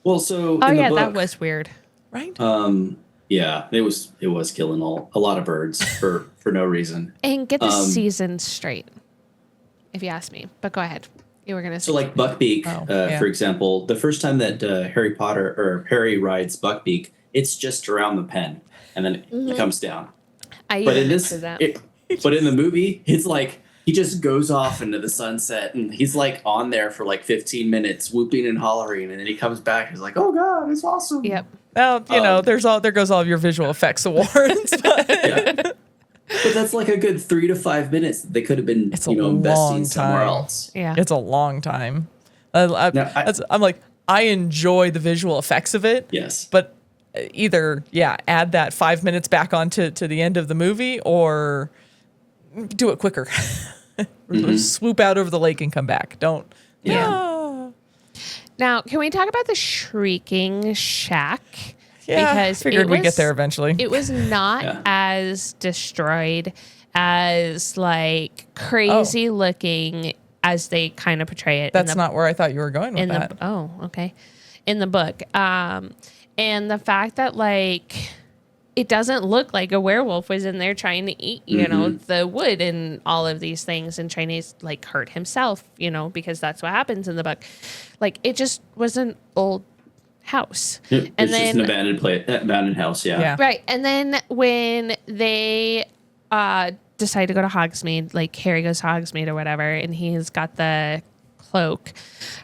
Well, so Oh in the yeah, book, that was weird. Right? yeah, it was killing a lot of birds for no reason. And get the season straight, if you ask me. But go ahead. You were gonna say So like Buckbeak, yeah. for example, the first time that Harry rides Buckbeak, it's just around the pen, and then it comes down. I But even in this, mentioned that. but in the movie, it's like he just goes off into the sunset, and he's like on there for like 15 minutes, whooping and hollering, and then he comes back. He's like, "Oh God, it's awesome!" Yep. Well, there goes all of your visual effects awards. But But that's like a good 3 to 5 minutes. They could have been, It's a investing long somewhere time. else. Yeah. it's a long time. Now, I'm like, I enjoy the visual effects of it. Yes. But either, add that 5 minutes back onto to the end of the movie or do it quicker. Swoop out over the lake and come back. Don't. Yeah. Now, can we talk about the Shrieking Shack? Yeah, Because figured we'd get there eventually. It was not as destroyed as like crazy looking as they kind of portray it. That's not where I thought you were going with that. Okay. In the book. And the fact that like it doesn't look like a werewolf was in there trying to eat, the wood and all of these things and trying to like hurt himself, because that's what happens in the book. Like it just was an old house. It's and just then an abandoned house. Yeah. right. And then when they decide to go to Hogsmeade, like Harry goes to Hogsmeade or whatever, and he's got the cloak.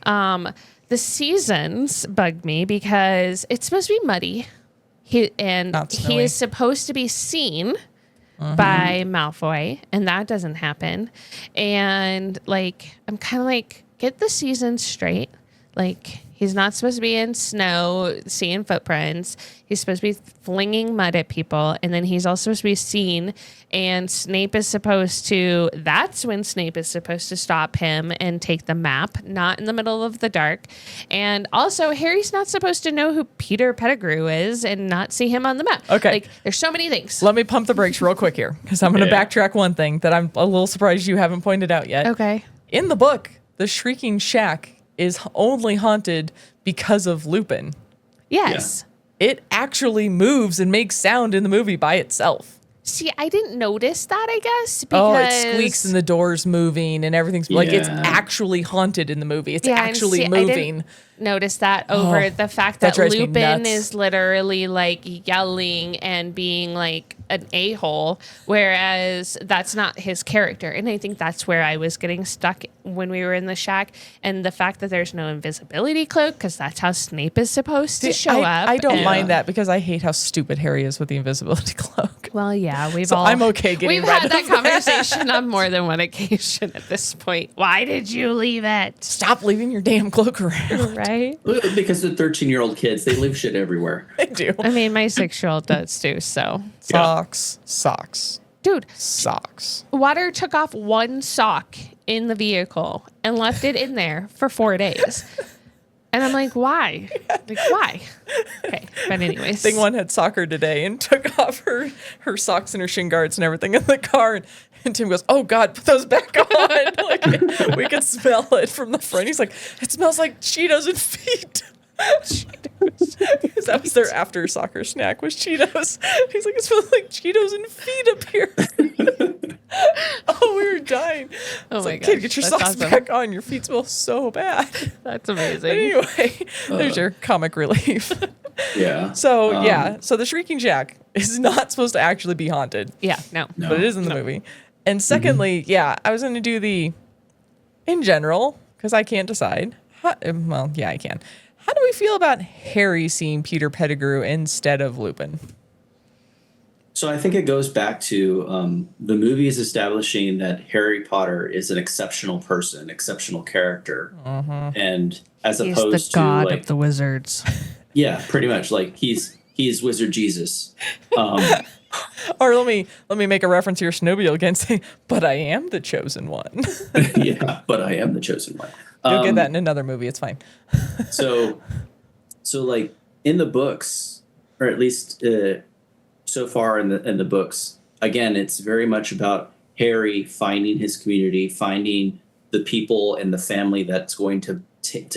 The seasons bug me because it's supposed to be muddy. He is supposed to be seen by Malfoy, and that doesn't happen. And like, I'm kind of like, get the seasons straight. Like, he's not supposed to be in snow, seeing footprints. He's supposed to be flinging mud at people. And then he's also supposed to be seen. And that's when Snape is supposed to stop him and take the map, not in the middle of the dark. And also, Harry's not supposed to know who Peter Pettigrew is and not see him on the map. Okay. Like, there's so many things. Let me pump the brakes real quick here because I'm going to backtrack one thing that I'm a little surprised you haven't pointed out yet. Okay. In the book, the Shrieking Shack is only haunted because of Lupin. Yes. It actually moves and makes sound in the movie by itself. See, I didn't notice that, I guess, because... Oh, it squeaks and the door's moving and everything's... Like, it's Yeah. actually haunted in the movie. It's and actually see, I moving. didn't notice that over the fact that that drives me Lupin nuts. is literally, like, yelling and being, like, an a-hole, whereas that's not his character. And I think that's where I was getting stuck when we were in the shack. And the fact that there's no invisibility cloak, because that's how Snape is supposed to show up. I don't and- mind that because I hate how stupid Harry is with the invisibility cloak. Well, yeah, I'm okay getting we've rid had of that conversation on more than one occasion at this point. Why did you leave it? Stop leaving your damn cloak around. Right? Because the 13-year-old kids, they leave shit everywhere. I do. I mean, my 6-year-old does too, so. Socks. Dude, Socks. Water took off one sock in the vehicle and left it in there for 4 days. And I'm like, why? Like, why? Okay, but anyways. Thing one had soccer today and took off her socks and her shin guards and everything in the car. And Tim goes, "Oh God, put those back on." Like, we could smell it from the front. He's like, "It smells like Cheetos and feet." Cheetos. Because that was their after soccer snack was Cheetos. He's like, "It smells like Cheetos and feet up here." Oh, we my gosh. Kid, get your that's socks awesome. back on. Your feet smell so bad. That's amazing. Anyway, there's your comic relief. Yeah. So the Shrieking Shack is not supposed to actually be haunted, Yeah, no. No. but it is in the movie. And secondly, I was going to do in general, because I can't decide. I can. How do we feel about Harry seeing Peter Pettigrew instead of Lupin? So I think it goes back to the movie is establishing that Harry Potter is an exceptional person, exceptional character, and as He's opposed the god to like of the wizards. yeah, pretty much like he's Wizard Jesus. Or let me make a reference here, Snowbio again, saying, "But I am the chosen one." Yeah, but I am the chosen one. You'll get that in another movie. It's fine. so like in the books, or at least so far in the books, again, it's very much about Harry finding his community, finding the people and the family that's going to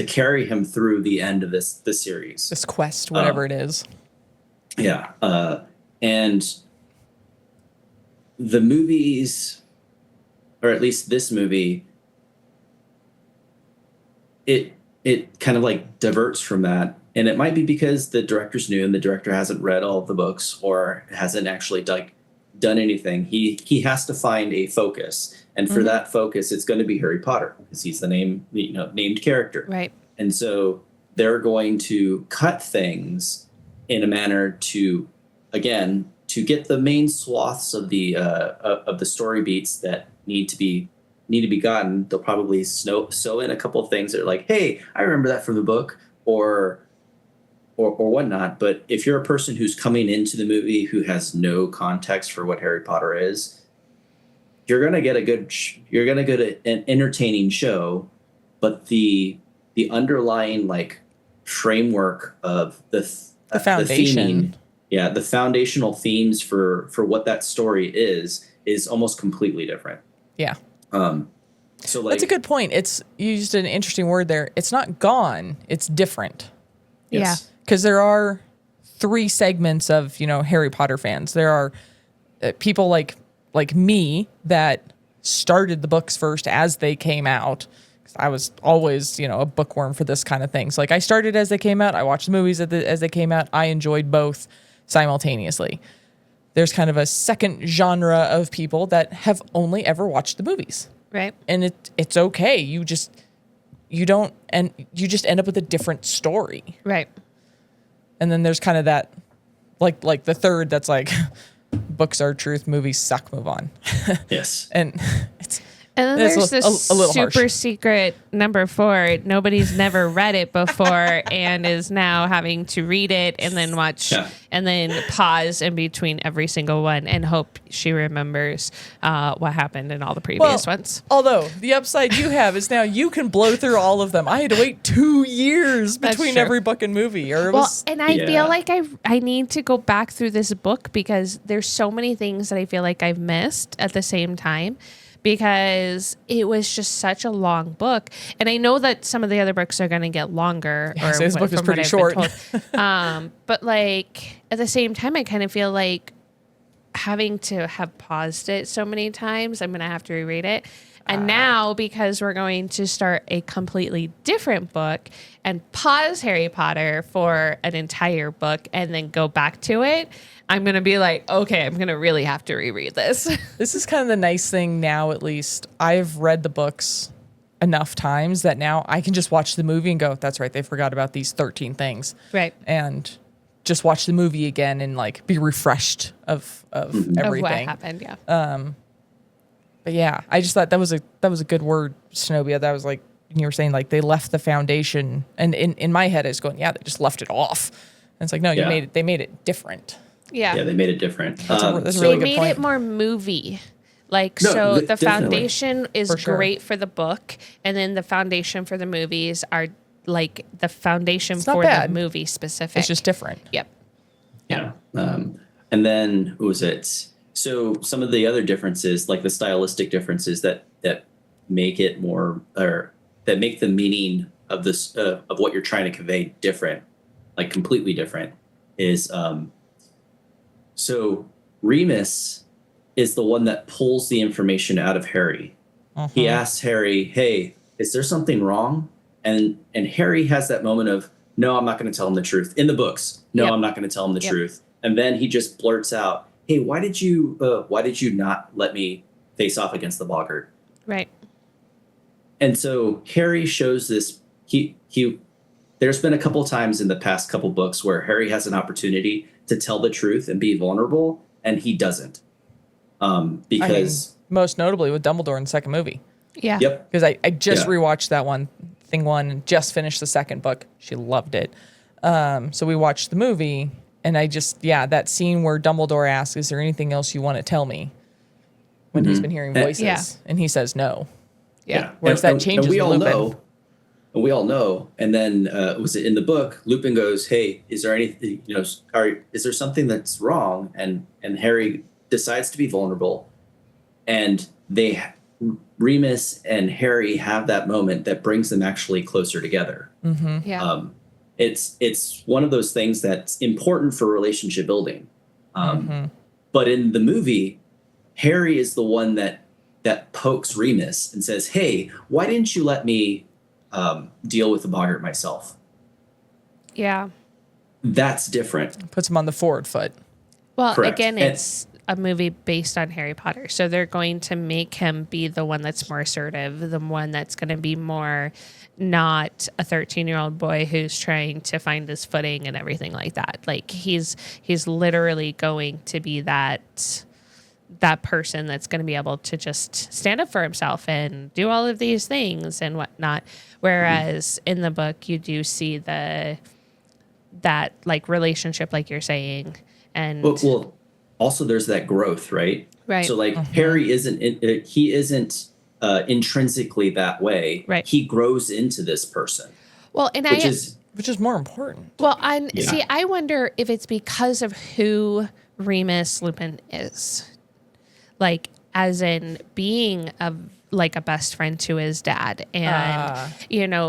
carry him through the end of this series. This quest, whatever it is. Yeah, and the movies, or at least this movie, it kind of like diverts from that. And it might be because the director's new and the director hasn't read all of the books or hasn't actually done anything. He has to find a focus. And for that focus, it's going to be Harry Potter because he's the named character. Right. And so they're going to cut things in a manner to get the main swaths of the story beats that need to be gotten. They'll probably sew in a couple of things that are like, hey, I remember that from the book, or whatnot. But if you're a person who's coming into the movie who has no context for what Harry Potter is, you're gonna get an entertaining show, but the underlying like framework of the foundation, the foundational themes for what that story is almost completely different. Yeah. So like That's a good point. You used an interesting word there. It's not gone. It's different. yes. Because there are 3 segments of, Harry Potter fans. There are people like me that started the books first as they came out. 'Cause I was always, a bookworm for this kind of thing. So like I started as they came out. I watched the movies as they came out. I enjoyed both simultaneously. There's kind of a second genre of people that have only ever watched the movies. Right. And it's okay. You just end up with a different story. Right. And then there's kind of that, like the third that's like, books are truth, movies suck, move on. Yes. And it's And then It's there's this a little super harsh. secret number 4. Nobody's never read it before and is now having to read it and then watch and then pause in between every single one and hope she remembers what happened in all the previous ones. Although the upside you have is now you can blow through all of them. I had to wait 2 years That's between true. every book and movie. Or it Well, was, and I feel like I need to go back through this book because there's so many things that I feel like I've missed at the same time. Because it was just such a long book, and I know that some of the other books are going to get longer. so this book is pretty short. But like at the same time, I kind of feel like having to have paused it so many times, I'm going to have to reread it. And now, because we're going to start a completely different book and pause Harry Potter for an entire book and then go back to it, I'm going to be like, okay, I'm going to really have to reread this. This is kind of the nice thing now, at least. I've read the books enough times that now I can just watch the movie and go, that's right, they forgot about these 13 things. Right. And just watch the movie again and like be refreshed of everything. Of what happened, yeah. But yeah, I just thought that was a good word, Zenobia. That was like you were saying, like they left the foundation, and in my head I was going, yeah, they just left it off. And it's like, no, they made it different. Yeah, they made it different. That's a really they good made point. it more movie. Like, No, so the definitely. foundation is For sure. great for the book, and then the foundation for the movies are like the foundation It's not for bad. the movie specific. It's just different. Yep. Yeah. And then who was it? So some of the other differences, like the stylistic differences that make it more, or that make the meaning of this of what you're trying to convey different, like completely different, is so Remus is the one that pulls the information out of Harry. he asks Harry, "Hey, is there something wrong?" And Harry has that moment of, "No, I'm not going to tell him the truth." In the books, "No, Yep. I'm not going to tell him the Yep. truth." And then he just blurts out, "Hey, why did you not let me face off against the boggart?" Right. And so Harry shows this. He there's been a couple times in the past couple books where Harry has an opportunity to tell the truth and be vulnerable, and he doesn't. Because most notably with Dumbledore in the second movie. Yeah. yep, Because I just rewatched that one, and just finished the second book. She loved it. So we watched the movie, and that scene where Dumbledore asks, "Is there anything else you want to tell me?" When he's been hearing voices. Yeah. And he says no. Yeah. Whereas that changes and we with all Lupin. know. And we all know. And then was it in the book? Lupin goes, "Hey, is there anything? Is there something that's wrong?" And Harry decides to be vulnerable, and Remus and Harry have that moment that brings them actually closer together. Yeah. It's one of those things that's important for relationship building. But in the movie, Harry is the one that pokes Remus and says, "Hey, why didn't you let me deal with the boggart myself?" Yeah. That's different. Puts him on the forward foot. Well, Correct. again, And- it's a movie based on Harry Potter. So they're going to make him be the one that's more assertive, the one that's going to be more not a 13-year-old boy who's trying to find his footing and everything like that. Like he's literally going to be that person that's going to be able to just stand up for himself and do all of these things and whatnot. Whereas in the book, you do see that like relationship, like you're saying, and Well, also there's that growth, right? Right. So like Harry isn't intrinsically that way. Right. He grows into this person, well, and which is more important. well, and Yeah. see, I wonder if it's because of who Remus Lupin is, like as in being a best friend to his dad, and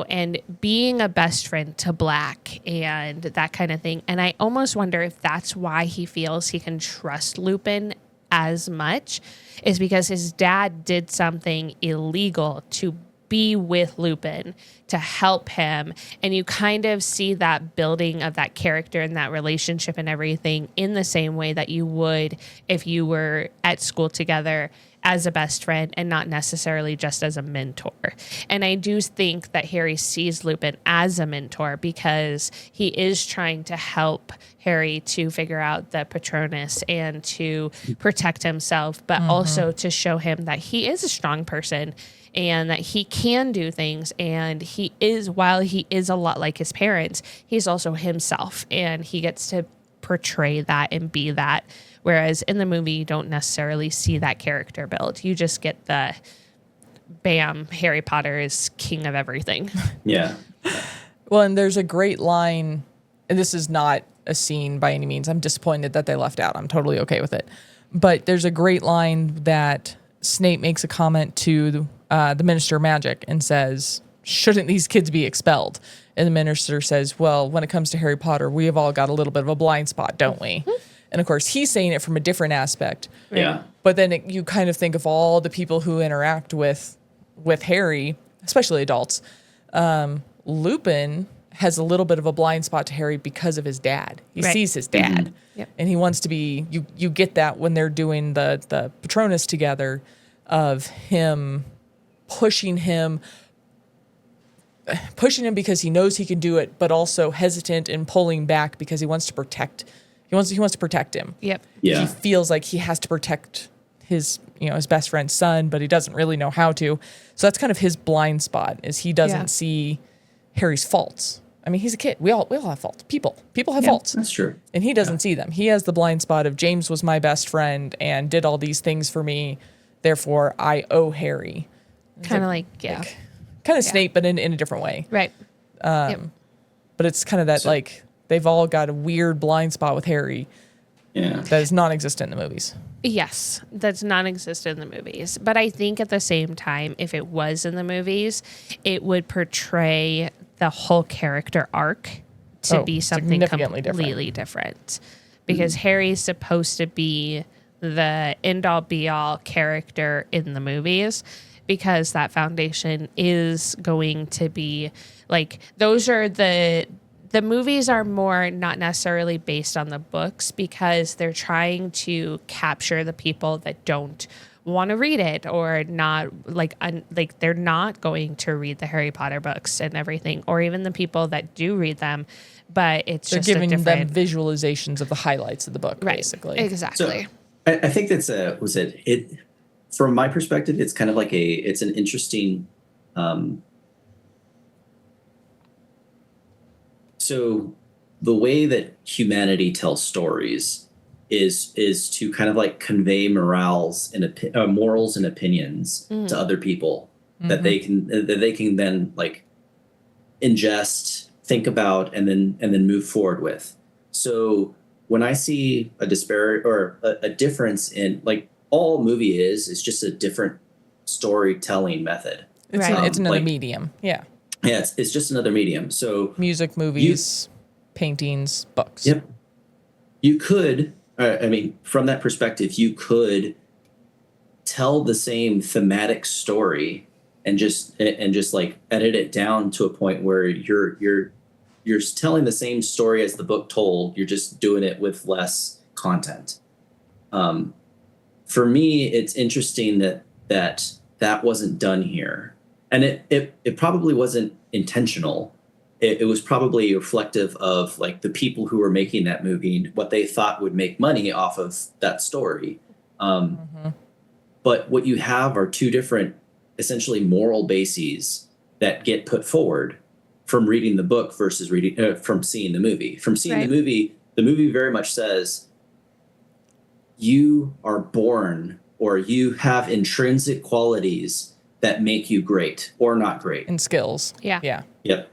and being a best friend to Black and that kind of thing. And I almost wonder if that's why he feels he can trust Lupin as much, is because his dad did something illegal to be with Lupin to help him. And you kind of see that building of that character and that relationship and everything in the same way that you would if you were at school together as a best friend and not necessarily just as a mentor. And I do think that Harry sees Lupin as a mentor because he is trying to help Harry to figure out the Patronus and to protect himself, but also to show him that he is a strong person and that he can do things. And he is, while he is a lot like his parents, he's also himself, and he gets to portray that and be that. Whereas in the movie, you don't necessarily see that character build. You just get the bam, Harry Potter is king of everything. yeah. Well, and there's a great line, and this is not a scene by any means. I'm disappointed that they left out. I'm totally okay with it. But there's a great line that Snape makes a comment to the Minister of Magic and says, "Shouldn't these kids be expelled?" And the minister says, "Well, when it comes to Harry Potter, we have all got a little bit of a blind spot, don't we?" And of course, he's saying it from a different aspect. Yeah. But then you kind of think of all the people who interact with Harry, especially adults. Lupin has a little bit of a blind spot to Harry because of his dad. He sees his dad, Yep. and he wants to be. You get that when they're doing the Patronus together, of him pushing him because he knows he can do it, but also hesitant and pulling back because he wants to protect. He wants to protect him. Yep. Yeah. He feels like he has to protect his best friend's son, but he doesn't really know how to. So that's kind of his blind spot, is he doesn't see Harry's faults. I mean, he's a kid. We all have faults. People have faults. That's true. And he doesn't see them. He has the blind spot of James was my best friend and did all these things for me. Therefore, I owe Harry. Kind of Kind of Snape, but in a different way. right. But it's kind of that they've all got a weird blind spot with Harry Yeah. that is non-existent in the movies. Yes, that's non-existent in the movies. But I think at the same time, if it was in the movies, it would portray the whole character arc to be something significantly completely different. Because Harry's supposed to be the end-all be-all character in the movies, because that foundation is going to be like, those are the movies are more not necessarily based on the books because they're trying to capture the people that don't want to read it or not like they're not going to read the Harry Potter books and everything, or even the people that do read them, but they're just giving a different them visualizations of the highlights of the book, right, basically. exactly. So I think that's it from my perspective, it's kind of like it's an interesting so the way that humanity tells stories is to kind of like convey morals and opinions to other people that they can then like ingest, think about, and then move forward with. So when I see a disparity or a difference in like all movie is just a different storytelling method. It's another medium. Yeah. Yeah, it's just another medium. So music, movies, paintings, books. Yep. You could, I mean, from that perspective, you could tell the same thematic story and just like edit it down to a point where you're telling the same story as the book told. You're just doing it with less content. For me, it's interesting that wasn't done here. And it probably wasn't intentional. It was probably reflective of like the people who were making that movie, what they thought would make money off of that story. But what you have are two different, essentially moral bases that get put forward from reading the book versus from seeing the movie. From seeing the movie very much says you are born or you have intrinsic qualities that make you great or not great. And skills. Yeah. Yep.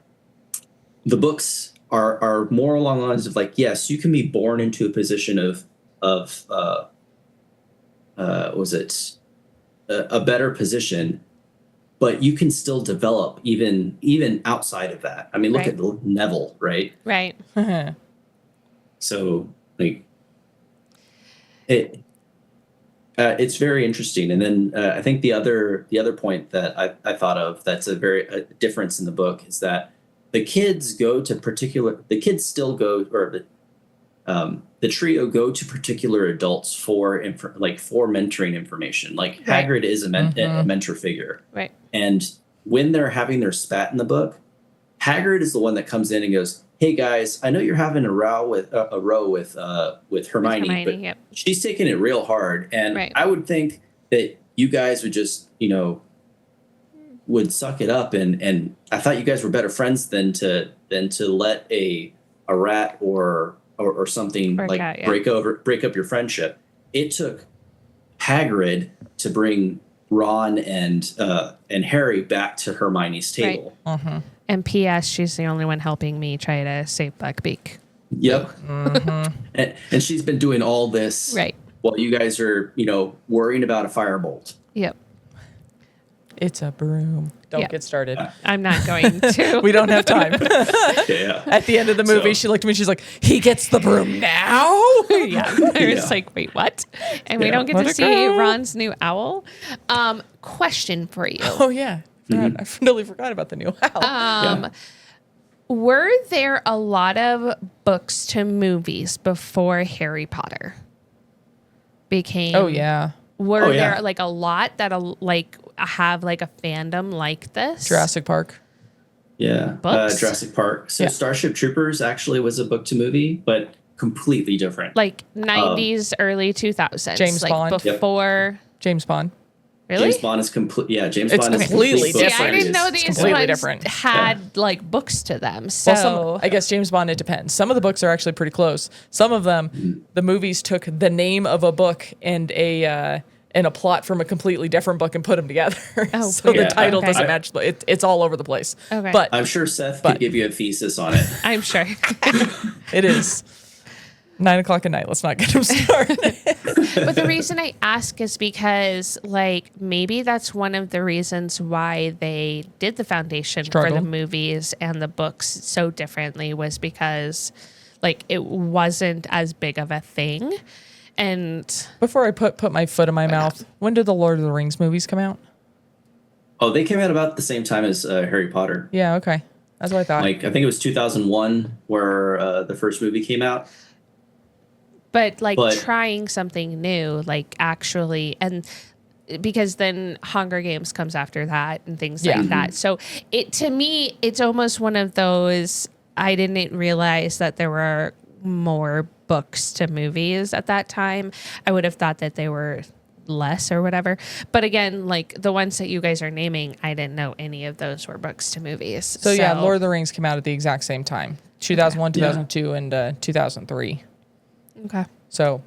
The books are more along the lines of like, yes, you can be born into a position of a better position, but you can still develop even outside of that. I mean, look at Neville, right? Right. So like it's very interesting. And then I think the other point that I thought of that's a difference in the book is that the kids still go, or the trio go to particular adults for mentoring information. Like Hagrid is a mentor figure. Right. And when they're having their spat in the book, Hagrid is the one that comes in and goes, "Hey guys, I know you're having a row with Hermione, but she's taking it real hard, and I would think that you guys would just, would suck it up, and I thought you guys were better friends than to let a rat or something break up your friendship." It took Hagrid to bring Ron and Harry back to Hermione's table. Right. And P.S. she's the only one helping me try to save Buckbeak. Yep. And she's been doing all this while you guys are, worrying about a firebolt. Yep. It's a broom. Don't get started. I'm not going to. We don't have time. Yeah. At the end of the movie, she looked at me. She's like, "He gets the broom now." I was like, "Wait, what?" And we don't get to see Ron's new owl. Question for you. Oh yeah. I totally forgot about the new owl. Were there a lot of books to movies before Harry Potter became? Oh yeah. Were there like a lot that have like a fandom like this? Jurassic Park. Yeah. Jurassic Park. So Starship Troopers actually was a book to movie, but completely different. Like 90s, early 2000s. James Bond. Before James Bond. Really? James Bond is complete. Yeah, James It's Bond is completely different. See, I didn't know these completely ones different. had like books to them. So I guess James Bond, it depends. Some of the books are actually pretty close. Some of them, the movies took the name of a book and a plot from a completely different book and put them together. Oh, so the title doesn't match. It's all over the place. Okay. But I'm sure Seth could give you a thesis on it. I'm sure. It is 9:00 at night. Let's not get him started. But the reason I ask is because, like, maybe that's one of the reasons why they did the foundation for the movies and the books so differently was because, like, it wasn't as big of a thing. And before I put my foot in my mouth, when did the Lord of the Rings movies come out? Oh, they came out about the same time as Harry Potter. Yeah, okay. That's what I thought. Like, I think it was 2001 where the first movie came out. But like But trying something new, like actually, and because then Hunger Games comes after that and things Yeah. like that. So to me, it's almost one of those, I didn't realize that there were more books to movies at that time. I would have thought that they were less or whatever. But again, like the ones that you guys are naming, I didn't know any of those were books to movies. So yeah, Lord of the Rings came out at the exact same time. 2001, Yeah. 2002, and 2003. Okay. So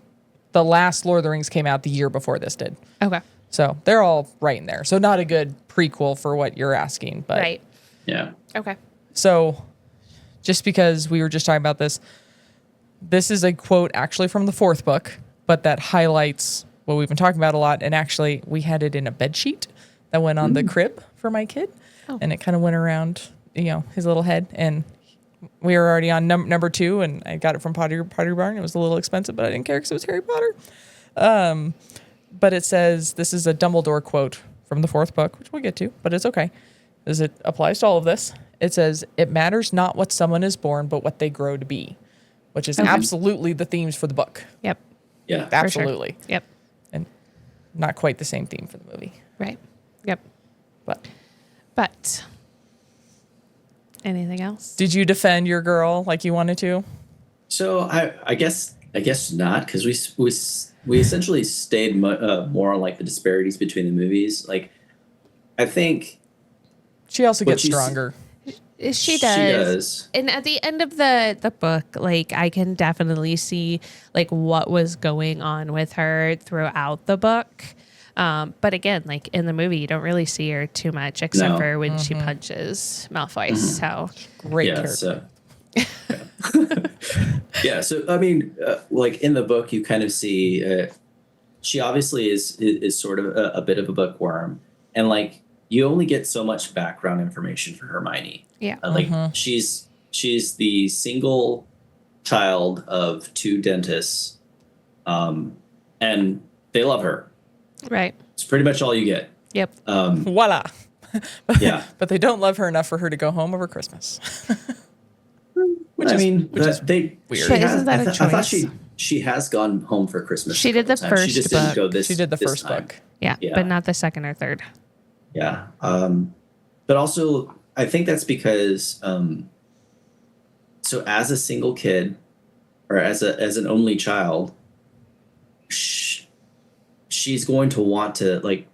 the last Lord of the Rings came out the year before this did. Okay. So they're all right in there. So not a good prequel for what you're asking, but Right. yeah. Okay. so just because we were just talking about this, this is a quote actually from the fourth book, but that highlights what we've been talking about a lot. And actually, we had it in a bed sheet that went on the crib for my kid, and it kind of went around, his little head. And we were already on number 2, and I got it from Pottery Barn. It was a little expensive, but I didn't care because it was Harry Potter. But it says, this is a Dumbledore quote from the fourth book, which we'll get to, but it's okay, as it applies to all of this. It says, "It matters not what someone is born, but what they grow to be," which is absolutely the themes for the book. Yep. Yeah. For sure. Absolutely. Yep. And not quite the same theme for the movie. Right. Yep. But anything else? Did you defend your girl like you wanted to? So I guess not, because we essentially stayed more on like the disparities between the movies. Like, I think She also What gets you s- stronger. She does. And at the end of the book, like I can definitely see like what was going on with her throughout the book. But again, like in the movie, you don't really see her too much except No. for when she punches Malfoy. So Great yeah. character. So. Yeah. So I mean, like in the book, you kind of see she obviously is sort of a bit of a bookworm, and like you only get so much background information for Hermione. yeah. Like she's the single child of 2 dentists, and they love her. Right. It's pretty much all you get. Yep. Voila. Yeah. But they don't love her enough for her to go home over Christmas. Which is weird. But isn't that a I thought choice? she has gone home for Christmas. She a did the couple times. She just first didn't go book. this. She did the this first time. book. Yeah, Yeah. but not the second or third. Yeah. But also, I think that's because so as a single kid or as an only child, she's going to want to like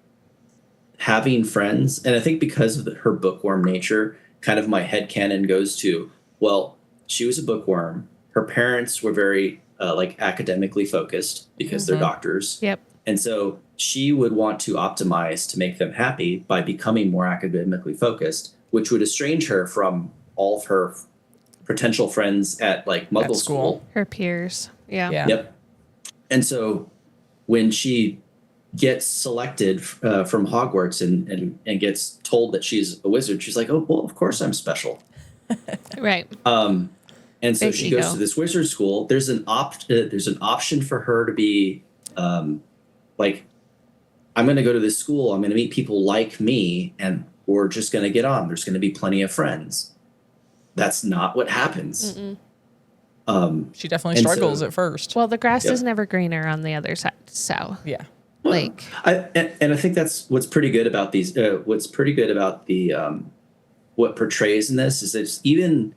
having friends. And I think because of her bookworm nature, kind of my headcanon goes to, well, she was a bookworm. Her parents were very like academically focused because they're doctors. Yep. And so she would want to optimize to make them happy by becoming more academically focused, which would estrange her from all of her potential friends at like Muggle At school. Her peers. Yeah. Yeah. Yep. And so when she gets selected from Hogwarts and gets told that she's a wizard, she's like, oh, well, of course I'm special. Right. And so Big she ego. goes to this wizard school. There's an option for her to be like, I'm going to go to this school. I'm going to meet people like me, and we're just going to get on. There's going to be plenty of friends. That's not what happens. She definitely And struggles so- at first. Well, the grass Yep. is never greener on the other side. So, Yeah. like, And I think that's what's pretty good about these. What's pretty good about the what portrays in this is that even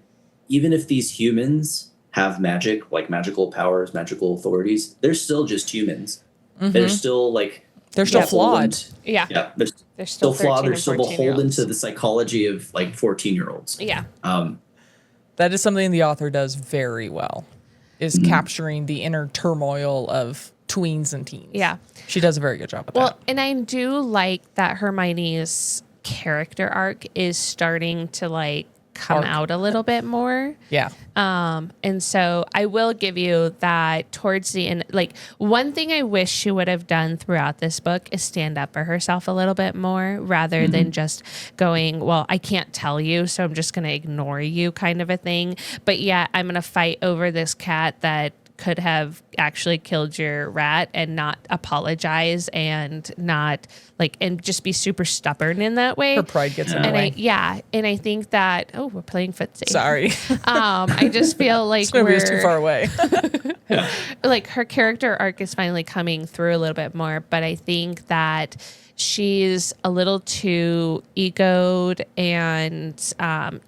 if these humans have magic, like magical powers, magical authorities, they're still just humans. They're still like They're still beholden- flawed. yeah. Yeah, they're They're still flawed. 13 They're and still beholden 14-year-olds. to the psychology of like 14-year-olds. Yeah. That is something the author does very well, is capturing the inner turmoil of tweens and teens. Yeah. She does a very good job with Well, that. and I do like that Hermione's character arc is starting to like come out a little bit more. Yeah. And so I will give you that towards the end. Like, one thing I wish she would have done throughout this book is stand up for herself a little bit more rather than just going, well, I can't tell you, so I'm just going to ignore you kind of a thing. But yeah, I'm going to fight over this cat that could have actually killed your rat and not apologize and not and just be super stubborn in that way. Her pride gets in the way. And I think that, we're playing footsie. Sorry. I just feel like Snowy was too far away. like her character arc is finally coming through a little bit more, but I think that she's a little too egoed and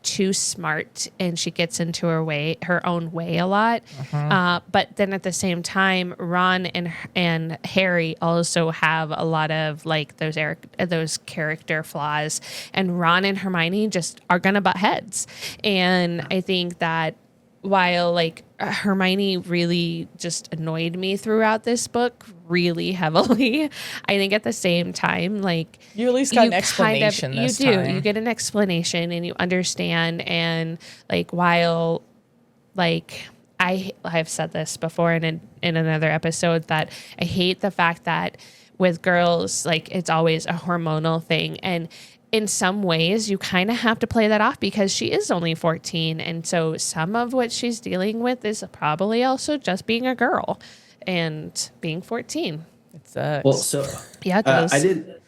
too smart, and she gets into her own way a lot. But then at the same time, Ron and Harry also have a lot of those character flaws, and Ron and Hermione just are gonna butt heads. And I think that while Hermione really just annoyed me throughout this book really heavily, I think at the same time, you at least got an explanation this time. You get an explanation and you understand. And while I've said this before in another episode, that I hate the fact that with girls, it's always a hormonal thing. And in some ways, you kind of have to play that off because she is only 14. And so some of what she's dealing with is probably also just being a girl and being 14. It's well, so yeah, it does. I did.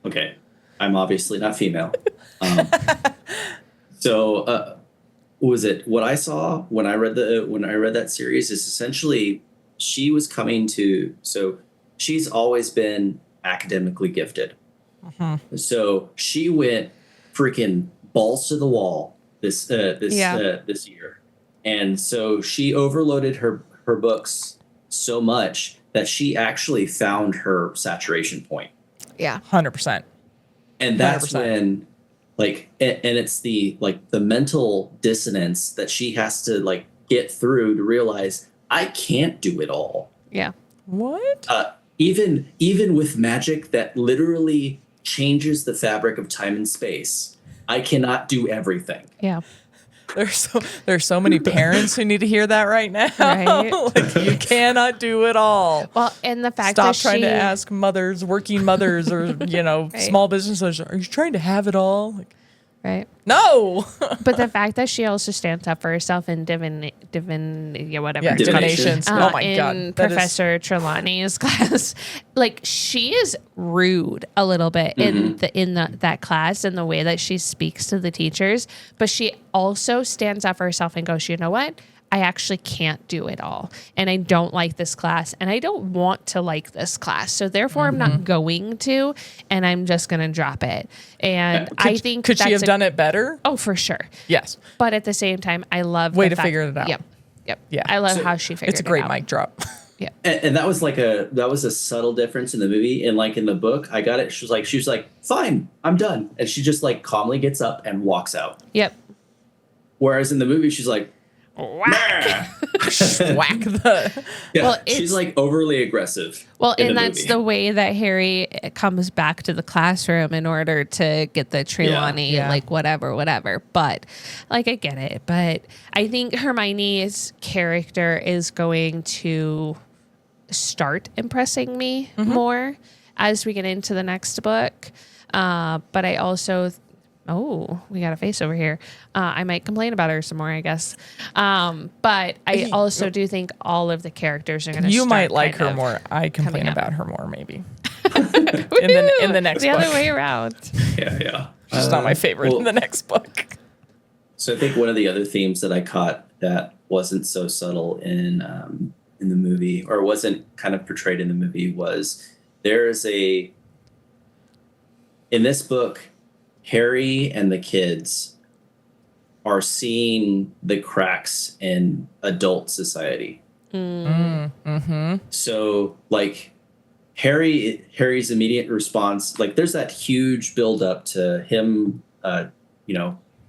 Okay, I'm obviously not female. So was it what I saw when I read that series is essentially she was coming to. So she's always been academically gifted. So she went freaking balls to the wall this year, and so she overloaded her books so much that she actually found her saturation point. Yeah, 100%. And that's 100%. When and it's the mental dissonance that she has to get through to realize I can't do it all. Yeah. What? Even with magic that literally changes the fabric of time and space, I cannot do everything. Yeah. There's so many parents who need to hear that right now. Right. You cannot do it all. Well, and the fact Stop trying to ask working mothers, or right. Small business owners, are you trying to have it all? Right. No. But the fact that she also stands up for herself in divination. Oh my God. In Professor Trelawney's class, she is rude a little bit in that class and the way that she speaks to the teachers, but she also stands up for herself and goes, you know what? I actually can't do it all. And I don't like this class. And I don't want to like this class. So therefore, I'm not going to. And I'm just going to drop it. And I think could she have done it better? Oh, for sure. Yes. But at the same time, I love way to figure it out. Yep. Yeah. I love how she figured it out. It's a great mic drop. Yeah. And that was a subtle difference in the movie. And in the book, I got it. She was like, fine, I'm done. And she just calmly gets up and walks out. Yep. Whereas in the movie, she's like, whack. Whack the. Yeah, well, she's overly aggressive. Well, and that's the way that Harry comes back to the classroom in order to get the Trelawney, whatever. But I get it. But I think Hermione's character is going to start impressing me more as we get into the next book. But I also. Oh, we got a face over here. I might complain about her some more, I guess. But I also do think all of the characters are going to. You might like her more. I complain about her more, maybe. in the next book. The other way around. Yeah. She's not my favorite in the next book. So I think one of the other themes that I caught that wasn't so subtle in the movie, or wasn't kind of portrayed in the movie, was in this book, Harry and the kids are seeing the cracks in adult society. So Harry's immediate response, there's that huge buildup to him,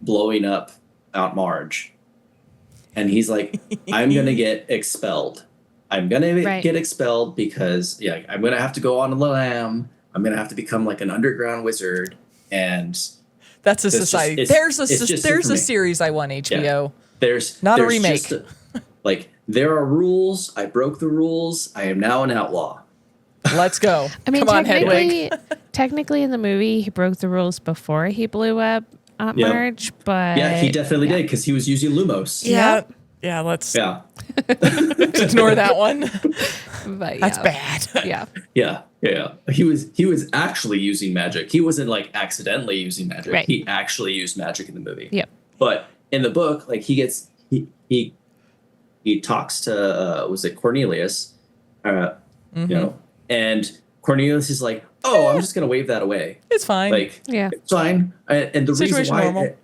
blowing up Aunt Marge. And he's like, I'm going to get expelled. I'm going to get expelled because I'm going to have to go on a lam. I'm going to have to become an underground wizard. And that's a society. There's a series I want HBO. Yeah. There's not a remake. There are rules. I broke the rules. I am now an outlaw. Let's go. I mean, come on, Hedwig. Technically, in the movie, he broke the rules before he blew up Aunt Marge. But he definitely did because he was using Lumos. Yeah. Let's. Yeah. Ignore that one. But That's bad. Yeah. Yeah. He was actually using magic. He wasn't like accidentally using magic. Right. He actually used magic in the movie. Yep. But in the book, like he talks to was it Cornelius, you know, and Cornelius is like, oh, I'm just gonna wave that away. It's fine. Like, Yeah. it's fine. And the Situation reason why, normal.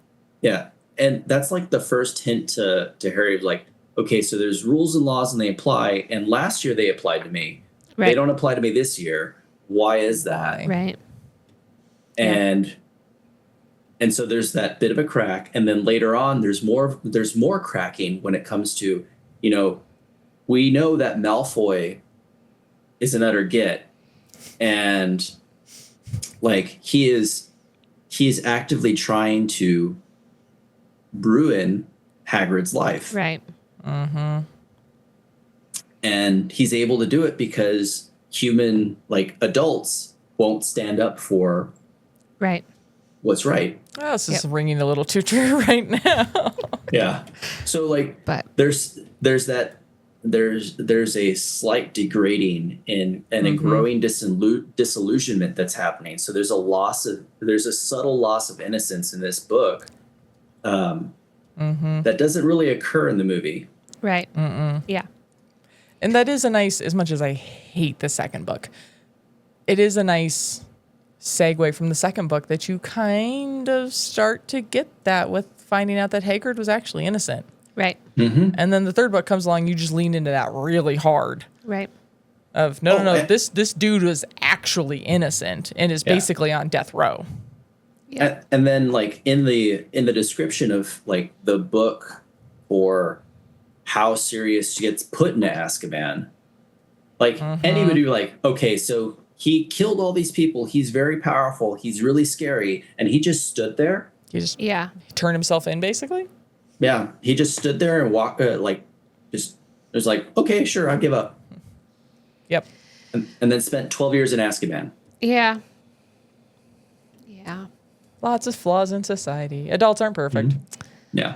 yeah, and that's like the first hint to Harry of like, okay, so there's rules and laws and they apply. And last year they applied to me. Right. They don't apply to me this year. Why is that? Right. And so there's that bit of a crack, and then later on there's more cracking when it comes to, you know, we know that Malfoy is an utter git, and like he is actively trying to ruin Hagrid's life. Right. And he's able to do it because human, like, adults won't stand up for Right. what's right. Oh, this is ringing a little too true right now. Yeah. So like, But there's a slight degrading and a growing disillusionment that's happening. So there's a subtle loss of innocence in this book that doesn't really occur in the movie. right. Yeah. And that is a nice, as much as I hate the second book, it is a nice segue from the second book that you kind of start to get that with finding out that Hagrid was actually innocent. Right. And then the third book comes along, you just lean into that really hard. Right. Of no, this dude was actually innocent and is basically on death row. Yeah. And then like in the description of like the book or how Sirius gets put into Azkaban, like anybody would be like, okay, so he killed all these people. He's very powerful. He's really scary. And he just stood there. He just Yeah. turned himself in, basically. Yeah. He just stood there and walked, just was like, okay, sure, I'll give up. Yep. And then spent 12 years in Azkaban. Yeah. Yeah. Lots of flaws in society. Adults aren't perfect. Yeah.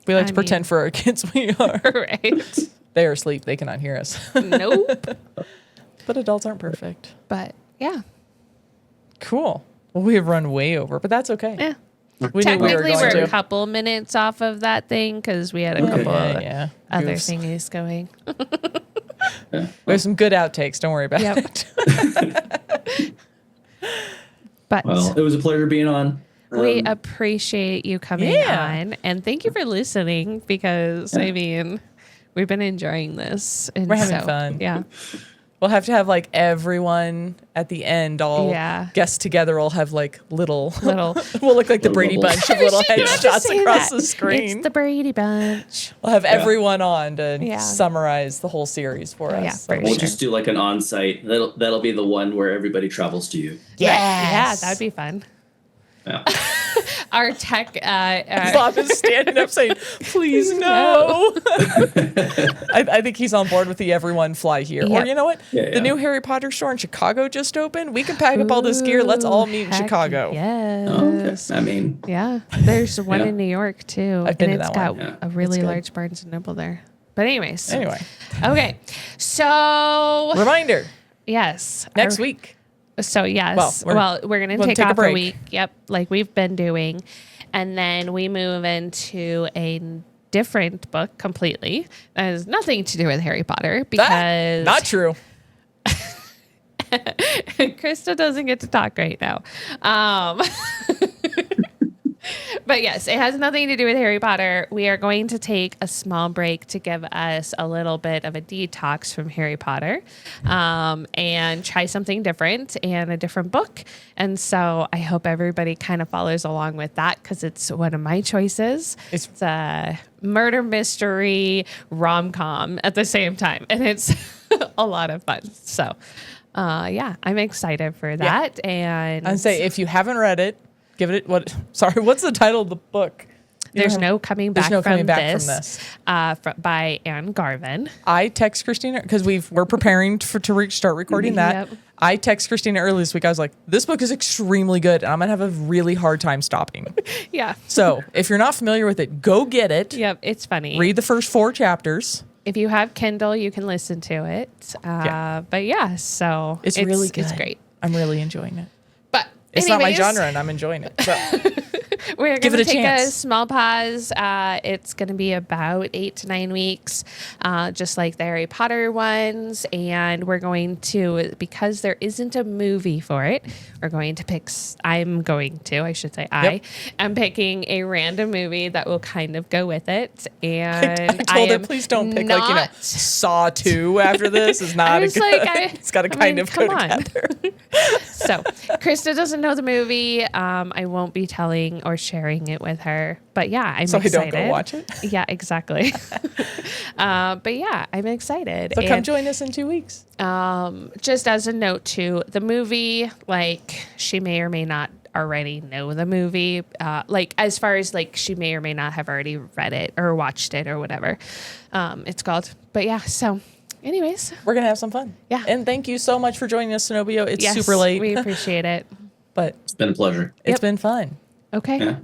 We like I to pretend mean- for our kids we are. Right. They are asleep. They cannot hear us. Nope. But adults aren't perfect. But yeah. Cool. Well, we have run way over, but that's okay. Yeah. We knew we were Technically, going we're a to. couple minutes off of that thing because we had a couple of Yeah. other Goofs. thingies going. We have some good outtakes. Don't worry about Yep. it. But Well, it was a pleasure being on. we appreciate you coming Yeah. on, and thank you for listening because I mean, we've been enjoying this. And We're having so, fun. Yeah. We'll have to have like everyone at the end all Yeah. guest together. We'll have like little. Little. We'll look like the Little Brady bubbles. Bunch of little I was just headshots saying across that. the screen. It's the Brady Bunch. We'll have everyone on to Yeah. summarize the whole series for us. Yeah, So for We'll sure. just do like an on-site. That'll be the one where everybody travels to you. Yeah, Yes. that'd be fun. Yeah. Our tech. Bob is standing up saying, please no. I think he's on board with the everyone fly here. Yep. Or you know what? Yeah, The new Harry Potter store in Chicago just opened. We can pack up all this gear. Let's all meet in Heck Chicago. Yes. I mean, Yeah. There's one Yeah. in New York too. I've been and to it's that got one. Yeah. a really good. large Barnes and Noble there. But anyways. Anyway, Okay. So reminder, yes. next week. So yes. Well, We're gonna we'll take take a off a break. week. Yep. Like we've been doing. And then we move into a different book completely. That has nothing to do with Harry Potter because Not true. Krista doesn't get to talk right now. But yes, it has nothing to do with Harry Potter. We are going to take a small break to give us a little bit of a detox from Harry Potter and try something different and a different book. And so I hope everybody kind of follows along with that because it's one of my choices. It's a murder mystery rom-com at the same time. And it's a lot of fun. So yeah, I'm excited for that. And I'd say if you haven't read it, give it what's the title of the book? There's no coming back, no coming from, back this, from this. By Anne Garvin. I text Christina because we're preparing to start recording that. Yep. I text Christina early this week. I was like, this book is extremely good, and I'm gonna have a really hard time stopping. Yeah. So if you're not familiar with it, go get it. Yep. It's funny. Read the first 4 chapters. If you have Kindle, you can listen to it. But yeah, so It's really good. It's great. I'm really enjoying it. But It's not my genre, and I'm enjoying it. So. We're Give going it to a take chance. a small pause. It's going to be about 8 to 9 weeks, just like the Harry Potter ones. And we're going to, because there isn't a movie for it, we're going to pick, I'm picking a random movie that will kind of go with it. And I told her, please don't pick Saw 2 after this. Is not it's got to kind of go together. So Krista doesn't know the movie. I won't be telling or sharing it with her, but yeah, I'm excited. So I don't go watch it? Yeah, exactly. But yeah, I'm excited. So come join us in 2 weeks. Just as a note too, the movie, like she may or may not already know the movie, like as far as like she may or may not have already read it or watched it or whatever it's called. But yeah, so anyways, we're gonna have some fun. Yeah, and thank you so much for joining us, Zenobio. It's super late. We appreciate it, but it's been a pleasure. It's been fun. Okay, yeah.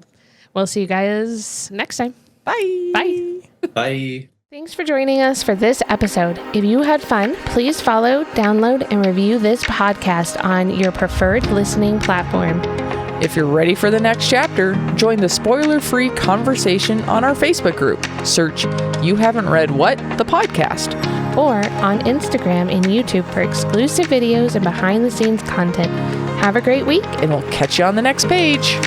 We'll see you guys next time. Bye. Bye. Bye. Thanks for joining us for this episode. If you had fun, please follow, download, and review this podcast on your preferred listening platform. If you're ready for the next chapter, join the spoiler-free conversation on our Facebook group. Search You Haven't Read What? The podcast. Or on Instagram and YouTube for exclusive videos and behind-the-scenes content. Have a great week. And we'll catch you on the next page.